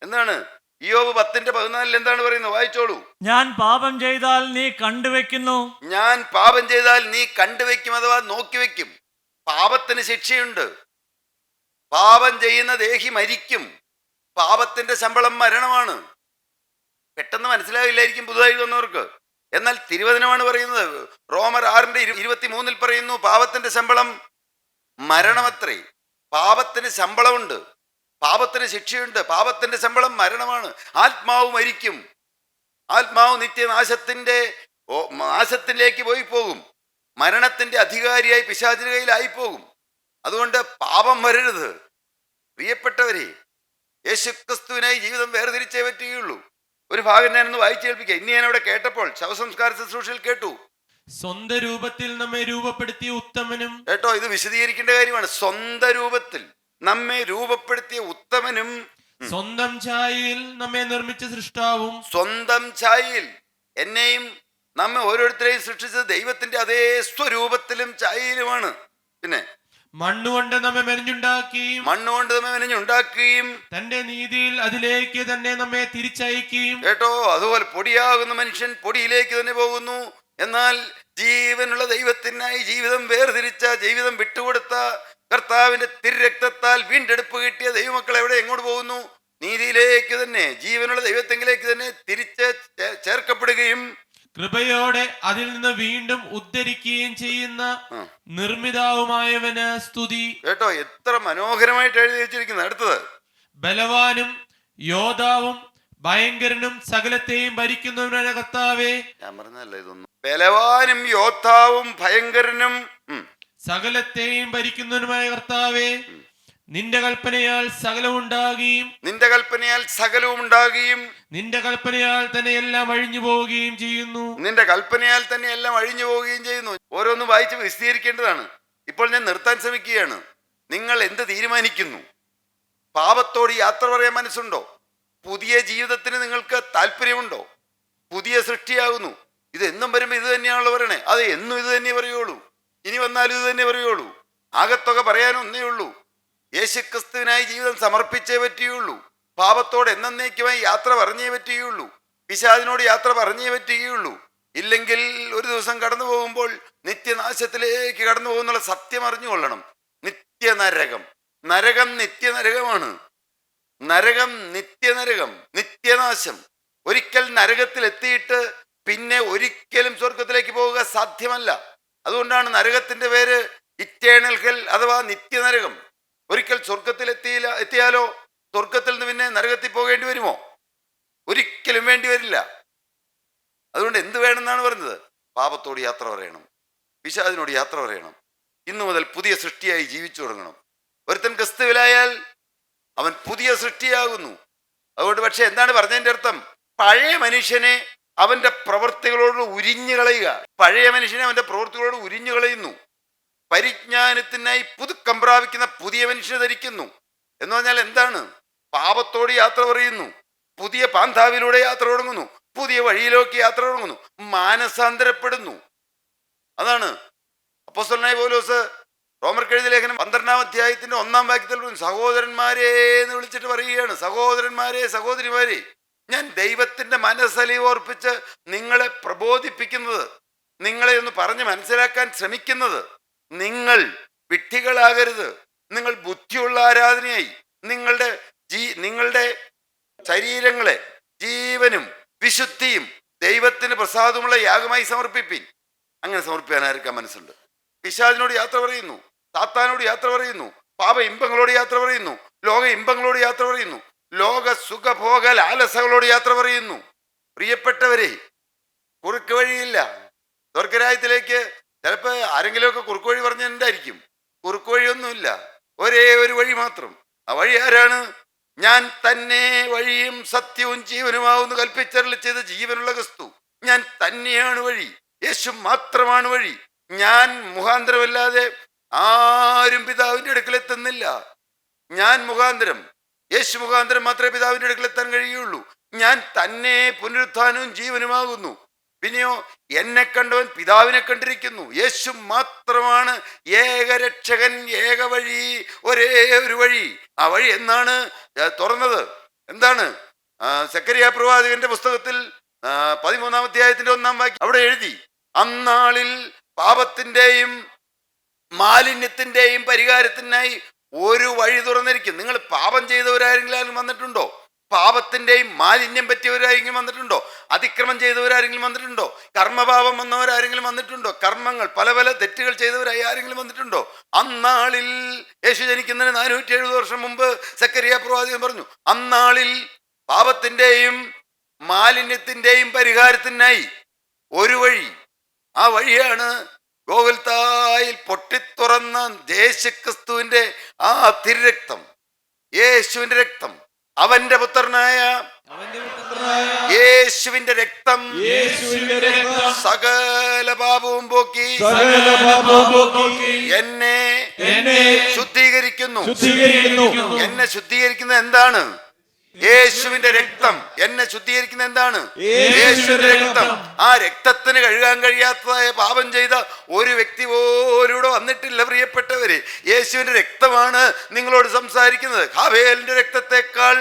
എന്താണ്? ഇയ്യോബ് 10:14 എന്താണ് പറയുന്നത്? വായിച്ചോളൂ. ഞാൻ പാപം ചെയ്താൽ നീ കണ്ടുവെക്കുന്നു. ഞാൻ പാപം ചെയ്താൽ നീ കണ്ടുവെക്കും, അഥവാ നോക്കിവെക്കും. പാപത്തിന് ശിക്ഷയുണ്ട്. പാപം ചെയ്യുന്ന ദേഹി മരിക്കും. പാപത്തിന്റെ ശമ്പളം മരണമാണ്. പെട്ടെന്ന് മനസ്സിലാവില്ലായിരിക്കും പുതുതായി വന്നവർക്ക്. എന്നാൽ തിരുവചനമാണ് പറയുന്നത്. റോമർ 6:23 പറയുന്നു, പാപത്തിന്റെ ശമ്പളം മരണമത്രേ. പാപത്തിന് ശമ്പളമുണ്ട്, പാപത്തിന് ശിക്ഷയുണ്ട്. പാപത്തിന്റെ ശമ്പളം മരണമാണ്. ആത്മാവ് മരിക്കും. ആത്മാവ് നിത്യനാശത്തിന്റെ നാശത്തിലേക്ക് പോയി പോകും. മരണത്തിന്റെ അധികാരിയായി പിശാചിന്റെ കയ്യിലായി പോകും. അതുകൊണ്ട് പാപം വരരുത്. പ്രിയപ്പെട്ടവരെ, യേശുക്രിസ്തുവിനായി ജീവിതം വേർതിരിച്ചേ പറ്റുകയുള്ളൂ. ഒരു ഭാഗം ഞാനൊന്ന് വായിച്ചു കേൾപ്പിക്കാം. ഇന്ന് ഞാൻ അവിടെ കേട്ടപ്പോൾ ശവസംസ്കാര ശുശ്രൂഷയിൽ കേട്ടു. സ്വന്തം രൂപത്തിൽ നമ്മെ രൂപപ്പെടുത്തിയ ഉത്തമനും. കേട്ടോ, ഇത് വിശദീകരിക്കേണ്ട കാര്യമാണ്. സ്വന്തം രൂപത്തിൽ നമ്മെ രൂപപ്പെടുത്തിയ ഉത്തമനും, സ്വന്തം ഛായയിൽ നമ്മെ നിർമ്മിച്ച സൃഷ്ടാവും. സ്വന്തം ഛായയിൽ എന്നെയും നമ്മെ ഓരോരുത്തരെയും സൃഷ്ടിച്ചത് ദൈവത്തിന്റെ അതേ സ്വരൂപത്തിലും ഛായയിലുമാണ്. പിന്നെ മണ്ണുകൊണ്ട് നമ്മെ മെനഞ്ഞുണ്ടാക്കുകയും തന്റെ നീതിയിൽ അതിലേക്ക് തന്നെ നമ്മെ തിരിച്ചയക്കുകയും. കേട്ടോ, അതുപോലെ പൊടിയാകുന്ന മനുഷ്യൻ പൊടിയിലേക്ക് തന്നെ പോകുന്നു. എന്നാൽ ജീവനുള്ള ദൈവത്തിനായി ജീവിതം വേർതിരിച്ച, ജീവിതം വിട്ടുകൊടുത്ത കർത്താവിന്റെ തിരുരക്തത്താൽ വീണ്ടെടുപ്പ് കിട്ടിയ ദൈവമക്കൾ എങ്ങോട്ട് പോകുന്നു? നീതിയിലേക്ക് തന്നെ, ജീവനുള്ള ദൈവത്തെങ്കിലേക്ക് തന്നെ തിരിച്ച് ചേർക്കപ്പെടുകയും കൃപയോടെ അതിൽ നിന്ന് വീണ്ടും ഉദ്ധരിക്കുകയും ചെയ്യുന്ന നിർമ്മിതാവുമായവന് സ്തുതി. കേട്ടോ, എത്ര മനോഹരമായിട്ട് എഴുതി വെച്ചിരിക്കുന്നത്. അടുത്തത്, ബലവാനും യോദ്ധാവും ഭയങ്കരനും സകലത്തെയും ഭരിക്കുന്നവനായ കർത്താവേ. ഞാൻ പറഞ്ഞല്ല ഇതൊന്നും. ബലവാനും യോദ്ധാവും ഭയങ്കരനും സകലത്തെയും ഭരിക്കുന്നവനുമായ കർത്താവേ, നിന്റെ കൽപ്പനയാൽ സകലവും ഉണ്ടാകുകയും നിന്റെ കൽപ്പനയാൽ സകലവും ഉണ്ടാകുകയും നിന്റെ കൽപ്പനയാൽ തന്നെ എല്ലാം അഴിഞ്ഞു പോവുകയും ചെയ്യുന്നു. നിന്റെ കൽപ്പനയാൽ തന്നെ എല്ലാം അഴിഞ്ഞു പോവുകയും ചെയ്യുന്നു. ഓരോന്നും വായിച്ച് വിശദീകരിക്കേണ്ടതാണ്. ഇപ്പോൾ ഞാൻ നിർത്താൻ ശ്രമിക്കുകയാണ്. നിങ്ങൾ എന്ത് തീരുമാനിക്കുന്നു? പാപത്തോട് യാത്ര പറയാൻ മനസ്സുണ്ടോ? പുതിയ ജീവിതത്തിന് നിങ്ങൾക്ക് താല്പര്യമുണ്ടോ? പുതിയ സൃഷ്ടിയാകുന്നു. ഇത് എന്നും വരുമ്പോൾ ഇത് തന്നെയാണല്ലോ പറയണേ. അത് എന്നും ഇത് തന്നെ പറയുള്ളൂ. ഇനി വന്നാലും ഇത് തന്നെ പറയുള്ളൂ. ആകത്തുക പറയാനൊന്നേ ഉള്ളൂ. യേശുക്രിസ്തുവിനായി ജീവിതം സമർപ്പിച്ചേ പറ്റുകയുള്ളൂ. പാപത്തോട് എന്നേക്കുമായി യാത്ര പറഞ്ഞേ പറ്റുകയുള്ളൂ. പിശാചിനോട് യാത്ര പറഞ്ഞേ പറ്റുകയുള്ളൂ. ഇല്ലെങ്കിൽ ഒരു ദിവസം കടന്നു പോകുമ്പോൾ നിത്യനാശത്തിലേക്ക് കടന്നു പോകുന്നുള്ള സത്യം അറിഞ്ഞുകൊള്ളണം. നിത്യനരകം, നരകം നിത്യനരകമാണ്. നരകം നിത്യനരകം, നിത്യനാശം. ഒരിക്കൽ നരകത്തിൽ എത്തിയിട്ട് പിന്നെ ഒരിക്കലും സ്വർഗത്തിലേക്ക് പോവുക സാധ്യമല്ല. അതുകൊണ്ടാണ് നരകത്തിന്റെ പേര് ഇറ്റേണൽ ഹെൽ അഥവാ നിത്യനരകം. ഒരിക്കൽ സ്വർഗത്തിൽ എത്തിയാലോ സ്വർഗത്തിൽ നിന്ന് പിന്നെ നരകത്തിൽ പോകേണ്ടി വരുമോ? ഒരിക്കലും വേണ്ടി വരില്ല. അതുകൊണ്ട് എന്ത് വേണമെന്നാണ് പറഞ്ഞത്? പാപത്തോട് യാത്ര പറയണം, പിശാചിനോട് യാത്ര പറയണം. ഇന്നു മുതൽ പുതിയ സൃഷ്ടിയായി ജീവിച്ചു തുടങ്ങണം. ഒരുത്തൻ ക്രിസ്തുവിലായാൽ അവൻ പുതിയ സൃഷ്ടിയാകുന്നു. അതുകൊണ്ട് പക്ഷെ എന്താണ് പറഞ്ഞതിൻ്റെ അർത്ഥം? പഴയ മനുഷ്യനെ അവന്റെ പ്രവൃത്തികളോട് ഉരിഞ്ഞു കളയുക. പഴയ മനുഷ്യനെ അവന്റെ പ്രവൃത്തികളോട് ഉരിഞ്ഞു കളയുന്നു. പരിജ്ഞാനത്തിനായി പുതുക്കം പ്രാപിക്കുന്ന പുതിയ മനുഷ്യനെ ധരിക്കുന്നു. എന്ന് പറഞ്ഞാൽ എന്താണ്? പാപത്തോട് യാത്ര പറയുന്നു, പുതിയ പാന്താവിലൂടെ യാത്ര തുടങ്ങുന്നു, പുതിയ വഴിയിലേക്ക് യാത്ര തുടങ്ങുന്നു, മാനസാന്തരപ്പെടുന്നു. അതാണ് അപ്പോസ്തലനായ പൗലോസ് റോമർക്കെഴുതിയ ലേഖനം 12-ാം അധ്യായത്തിന്റെ 1-ാം വാക്യത്തിൽ പറഞ്ഞു, സഹോദരന്മാരെ എന്ന് വിളിച്ചിട്ട് പറയുകയാണ്. സഹോദരന്മാരെ, സഹോദരിമാരെ, ഞാൻ ദൈവത്തിന്റെ മനസ്സലിവ് ഓർപ്പിച്ച് നിങ്ങളെ പ്രബോധിപ്പിക്കുന്നത്, നിങ്ങളെ ഒന്ന് പറഞ്ഞ് മനസ്സിലാക്കാൻ ശ്രമിക്കുന്നത്, നിങ്ങൾ വിഡ്ഢികളാകരുത്. നിങ്ങൾ ബുദ്ധിയുള്ള ആരാധനയായി നിങ്ങളുടെ ശരീരങ്ങളെ ജീവനും വിശുദ്ധിയും ദൈവത്തിന് പ്രസാദമുള്ള യാഗമായി സമർപ്പിപ്പിൻ. അങ്ങനെ സമർപ്പിക്കാൻ ആർക്കാൻ മനസ്സുണ്ട്? പിശാചിനോട് യാത്ര പറയുന്നു, സാത്താനോട് യാത്ര പറയുന്നു, പാപ ഇമ്പങ്ങളോട് യാത്ര പറയുന്നു, ലോക ഇമ്പങ്ങളോട് യാത്ര പറയുന്നു, ലോക സുഖഭോഗ ലാലസകളോട് യാത്ര പറയുന്നു. പ്രിയപ്പെട്ടവരെ, കുറുക്ക് വഴിയില്ല സ്വർഗരാജ്യത്തിലേക്ക്. ചിലപ്പോൾ ആരെങ്കിലുമൊക്കെ കുറുക്ക് വഴി പറഞ്ഞിട്ടുണ്ടായിരിക്കും. കുറുക്ക് വഴിയൊന്നുമില്ല, ഒരേ ഒരു വഴി മാത്രം. ആ വഴി ആരാണ്? ഞാൻ തന്നെ വഴിയും സത്യവും ജീവനുമാവുന്നു കൽപ്പിച്ചരുളി ചെയ്ത ജീവനുള്ള ക്രിസ്തു. ഞാൻ തന്നെയാണ് വഴി, യേശു മാത്രമാണ് വഴി. ഞാൻ മുഖാന്തരമല്ലാതെ ആരും പിതാവിന്റെ അടുക്കലെത്തുന്നില്ല. ഞാൻ മുഖാന്തരം, യേശു മുഖാന്തരം മാത്രമേ പിതാവിന്റെ അടുക്കലെത്താൻ കഴിയുള്ളൂ. ഞാൻ തന്നെ പുനരുത്ഥാനവും ജീവനുമാകുന്നു. പിന്നെയോ എന്നെ കണ്ടവൻ പിതാവിനെ കണ്ടിരിക്കുന്നു. യേശു മാത്രമാണ് ഏകരക്ഷകൻ, ഏക വഴി, ഒരേ ഒരു വഴി. ആ വഴി എന്നാണ് തുറന്നത്? എന്താണ്? സെക്കറിയ പ്രവാചകന്റെ പുസ്തകത്തിൽ 13-ാം അധ്യായത്തിന്റെ 1-ാം വാക്യം അവിടെ എഴുതി, അന്നാളിൽ പാപത്തിന്റെയും മാലിന്യത്തിന്റെയും പരിഹാരത്തിനായി ഒരു വഴി തുറന്നിരിക്കും. നിങ്ങൾ പാപം ചെയ്തവരാരെങ്കിലും വന്നിട്ടുണ്ടോ? പാപത്തിന്റെയും മാലിന്യം പറ്റിയവരാരെങ്കിലും വന്നിട്ടുണ്ടോ? അതിക്രമം ചെയ്തവരാരെങ്കിലും വന്നിട്ടുണ്ടോ? കർമ്മപാപം വന്നവരാരെങ്കിലും വന്നിട്ടുണ്ടോ? കർമ്മങ്ങൾ പല പല തെറ്റുകൾ ചെയ്തവരായി ആരെങ്കിലും വന്നിട്ടുണ്ടോ? അന്നാളിൽ, യേശു ജനിക്കുന്നതിന് 470 വർഷം മുമ്പ് സെക്കറിയ പ്രവാചകൻ പറഞ്ഞു, അന്നാളിൽ പാപത്തിന്റെയും മാലിന്യത്തിന്റെയും പരിഹാരത്തിനായി ഒരു വഴി. ആ വഴിയാണ് ഗോകുൽത്തായിൽ പൊട്ടിത്തുറന്ന യേശുക്രിസ്തുവിന്റെ ആ തിരുരക്തം, യേശുവിന്റെ രക്തം, അവന്റെ പുത്രനായ യേശുവിന്റെ രക്തം സകല പാപവും പോക്കി എന്നെ ശുദ്ധീകരിക്കുന്നു. എന്നെ ശുദ്ധീകരിക്കുന്നത് എന്താണ്? യേശുവിന്റെ രക്തം. എന്നെ ശുദ്ധീകരിക്കുന്ന എന്താണ്? യേശുവിന്റെ രക്തം. ആ രക്തത്തിന് കഴുകാൻ കഴിയാത്തതായ പാപം ചെയ്ത ഒരു വ്യക്തി പോലും വന്നിട്ടില്ല പ്രിയപ്പെട്ടവര്. യേശുവിന്റെ രക്തമാണ് നിങ്ങളോട് സംസാരിക്കുന്നത്. ഹാബേലിന്റെ രക്തത്തെക്കാൾ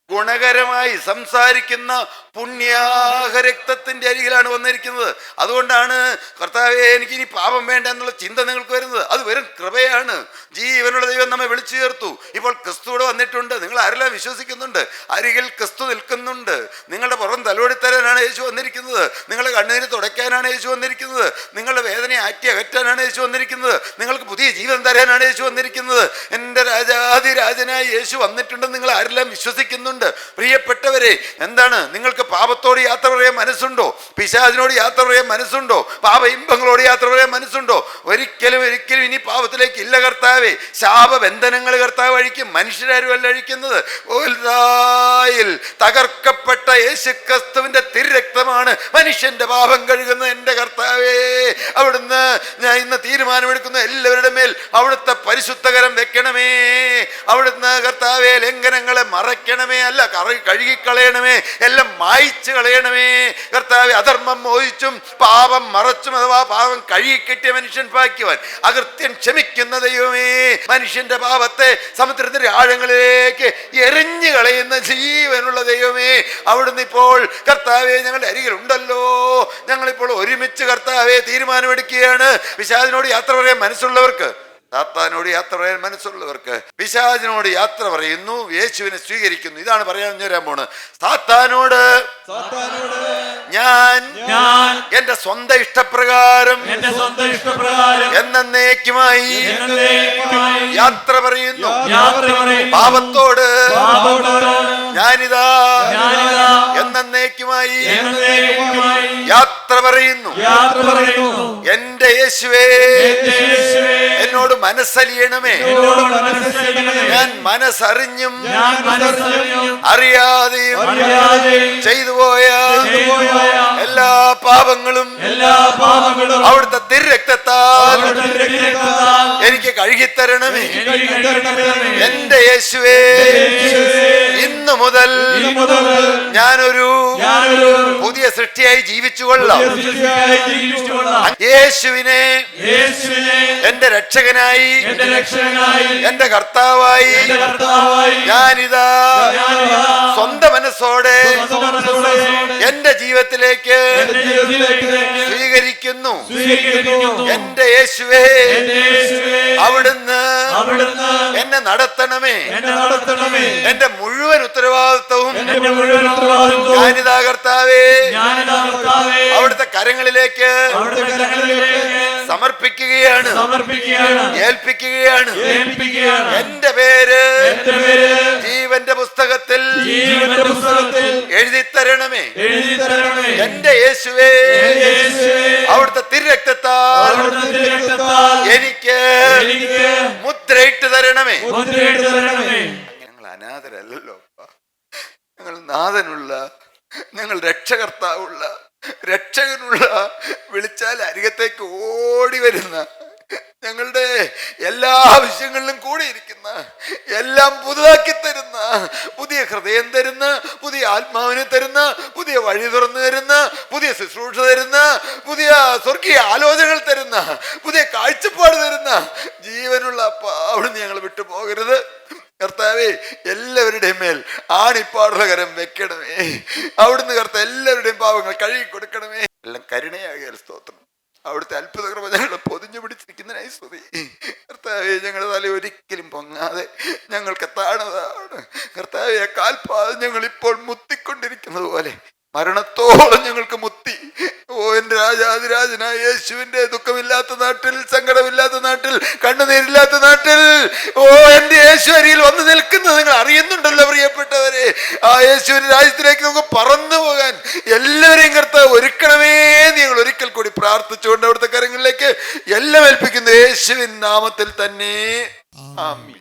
ഗുണകരമായി സംസാരിക്കുന്ന പുണ്യാഹ രക്തത്തിന്റെ അരികിലാണ് വന്നിരിക്കുന്നത്. അതുകൊണ്ടാണ് കർത്താവേ എനിക്ക് ഇനി പാപം വേണ്ട എന്നുള്ള ചിന്ത നിങ്ങൾക്ക് വരുന്നത്. അത് വെറും കൃപയാണ്. ജീവനുള്ള ദൈവം നമ്മെ വിളിച്ചു ചേർത്തു. ഇപ്പോൾ ക്രിസ്തുവിടെ വന്നിട്ടുണ്ട്. നിങ്ങൾ ആരെല്ലാം വിശ്വസിക്കുന്നുണ്ട്? അരികിൽ ക്രിസ്തു നിൽക്കുന്നുണ്ട്. നിങ്ങളുടെ പുറം തലോടിത്തരാനാണ് യേശു വന്നിരിക്കുന്നത്. നിങ്ങളുടെ കണ്ണീര് തുടയ്ക്കാനാണ് യേശു വന്നിരിക്കുന്നത്. നിങ്ങളുടെ വേദനയെ ആറ്റി അകറ്റാനാണ് യേശു വന്നിരിക്കുന്നത്. നിങ്ങൾക്ക് പുതിയ ജീവൻ തരാനാണ് യേശു വന്നിരിക്കുന്നത്. എൻ്റെ രാജാതിരാജനായ യേശു വന്നിട്ടുണ്ടെന്ന് നിങ്ങൾ ആരെല്ലാം വിശ്വസിക്കുന്നുണ്ട്? പ്രിയപ്പെട്ടവരെ, എന്താണ് നിങ്ങൾക്ക് പാപത്തോട് യാത്ര പറയാൻ മനസ്സുണ്ടോ? പിശാചിനോട് യാത്ര പറയാൻ മനസ്സുണ്ടോ? പാപ ഇമ്പങ്ങളോട് യാത്ര പറയാൻ മനസ്സുണ്ടോ? ഒരിക്കലും ഇനി പാപത്തിലേക്ക് ഇല്ല കർത്താവേ. ശാപബന്ധനങ്ങൾ കർത്താവ് അഴിക്കും. മനുഷ്യരാരും അല്ല അഴിക്കുന്നത്. തകർക്കപ്പെട്ട യേശുക്രിസ്തുവിന്റെ തിരുരക്തമാണ് മനുഷ്യന്റെ പാപം കഴുകുന്നത്. എൻ്റെ കർത്താവേ, അവിടുന്ന് ഞാൻ ഇന്ന് തീരുമാനമെടുക്കുന്ന എല്ലാവരുടെ മേൽ അവിടുത്തെ പരിശുദ്ധകരം വെക്കണമേ. അവിടുന്ന് കർത്താവേ ലംഘനങ്ങളെ മറയ്ക്കണമേ, അല്ല കഴുകിക്കളയണമേ, എല്ലാം മായ്ച്ചു കളയണമേ കർത്താവേ. അധർമ്മം മോഹിച്ചും പാപം മറച്ചും അഥവാ പാപം കഴുകിക്കെട്ടിയ മനുഷ്യൻ ഭാഗ്യവാൻ. അകൃത്യം ക്ഷമിക്കുന്ന ദൈവമേ, മനുഷ്യന്റെ പാപത്തെ സമുദ്രത്തിന്റെ ആഴങ്ങളിലേക്ക് എറിഞ്ഞു കളയുന്ന ജീവനുള്ള ദൈവമേ, അവിടുന്ന് ഇപ്പോൾ കർത്താവേ ഞങ്ങളുടെ അരികിൽ ഉണ്ടല്ലോ. ഞങ്ങളിപ്പോൾ ഒരുമിച്ച് കർത്താവേ തീരുമാനമെടുക്കുകയാണ്. പിശാചിനോട് യാത്ര പറയാൻ മനസ്സുള്ളവർക്ക്, സാത്താനോട് യാത്ര പറയാൻ മനസ്സുള്ളവർക്ക് പിശാചിനോട് യാത്ര പറയുന്നു, യേശുവിനെ സ്വീകരിക്കുന്നു. ഇതാണ് പറയാൻ വരാൻ പോണ്. സാത്താനോട് ഞാൻ എന്റെ സ്വന്തം ഇഷ്ടപ്രകാരം എന്നേക്കുമായി യാത്ര പറയുന്നു. പാപത്തോട് ഞാനിതാ എന്നേക്കുമായി യാത്ര പറയുന്നു. എന്റെ യേശുവേ, എന്നോട് മനസ്സലിയണമേ. ഞാൻ മനസ്സറിഞ്ഞും അറിയാതെയും ചെയ്തു പോയ എല്ലാ പാപങ്ങളും അവിടുത്തെ തിരുരക്തത്താൽ എനിക്ക് കഴുകിത്തരണമേ. എന്റെ യേശുവേ, ഇന്നു മുതൽ ഞാനൊരു പുതിയ സൃഷ്ടിയായി ജീവിച്ചുകൊള്ളാം. യേശുവിനെ എന്റെ രക്ഷകനായി, എന്റെ കർത്താവായി ഞാനിതാ സ്വന്തം മനസ്സോടെ എന്റെ ജീവിതത്തിലേക്ക് സ്വീകരിക്കുന്നു. എന്റെ യേശുവേ, അവിടുന്ന് എന്നെ നടത്തണമേ. എന്റെ മുഴുവൻ ഉത്തരവാദിത്വവും ഞാനിതാ കർത്താവേ അവിടുത്തെ കരങ്ങളിലേക്ക് സമർപ്പിക്കുകയാണ്, ഏൽപ്പിക്കുകയാണ്. എന്റെ പേര് ജീവന്റെ പുസ്തകത്തിൽ എഴുതിത്തരണമേ. എന്റെ യേശുവേ, അവിടുത്തെ തിരുരക്തത്താൽ എനിക്ക് മുദ്രയിട്ട് തരണമേ. ഞങ്ങൾ അനാഥരല്ലല്ലോ, ഞങ്ങൾ നാഥനുള്ള, ഞങ്ങൾ രക്ഷകർത്താവുള്ള, രക്ഷകനുള്ള, വിളിച്ചാൽ അരികത്തേക്ക് ഓടി വരുന്ന, ഞങ്ങളുടെ എല്ലാ ആവശ്യങ്ങളിലും കൂടിയിരിക്കുന്ന, എല്ലാം പുതുതാക്കി തരുന്ന, പുതിയ ഹൃദയം തരുന്ന, പുതിയ ആത്മാവിനെ തരുന്ന, പുതിയ വഴി തുറന്നു തരുന്ന, പുതിയ ശുശ്രൂഷ തരുന്ന, പുതിയ സ്വർഗീയ ആലോചനകൾ തരുന്ന, പുതിയ കാഴ്ചപ്പാട് തരുന്ന ജീവനുള്ള അവിടുന്ന് ഞങ്ങൾ വിട്ടു പോകരുത് കർത്താവേ. എല്ലാവരുടെയും മേൽ ആണിപ്പാടുള്ള കരം വെക്കണമേ. അവിടുന്ന് കർത്താവ് എല്ലാവരുടെയും പാവങ്ങൾ കഴുകി കൊടുക്കണമേ. എല്ലാം കരുണയാകിയ സ്തോത്രം. അവിടുത്തെ അത്ഭുത കൃപ ഞങ്ങളെ പൊതിഞ്ഞു പിടിച്ചിരിക്കുന്നതിനായി സ്തുതി കർത്താവേ. ഞങ്ങളുടെ തല ഒരിക്കലും പൊങ്ങാതെ ഞങ്ങൾക്ക് താണതാണ് കർത്താവേ. കാൽപാദം ഞങ്ങൾ ഇപ്പോൾ മുത്തിക്കൊണ്ടിരിക്കുന്നത് പോലെ മരണത്തോളം ഞങ്ങൾക്ക് മുത്തി. ഓ എൻ്റെ രാജാതിരാജനായ യേശുവിന്റെ ദുഃഖമില്ലാത്ത നാട്ടിൽ, സങ്കടമില്ലാത്ത നാട്ടിൽ, കണ്ണുനീരില്ലാത്ത നാട്ടിൽ എന്റെ യേശു അരിയിൽ വന്ന് നിൽക്കുന്നത് നിങ്ങൾ അറിയുന്നുണ്ടല്ലോ പ്രിയപ്പെട്ടവരെ. ആ യേശുവിന്റെ രാജ്യത്തിലേക്ക് നമുക്ക് പറന്നു പോകാൻ എല്ലാവരെയും കർത്താവ് ഒരുക്കണമേ നിങ്ങൾ ഒരിക്കൽ കൂടി പ്രാർത്ഥിച്ചുകൊണ്ട് അവിടുത്തെ കരങ്ങളിലേക്ക് എല്ലാം ഏൽപ്പിക്കുന്നു യേശുവിൻ നാമത്തിൽ തന്നെ. ആമീൻ.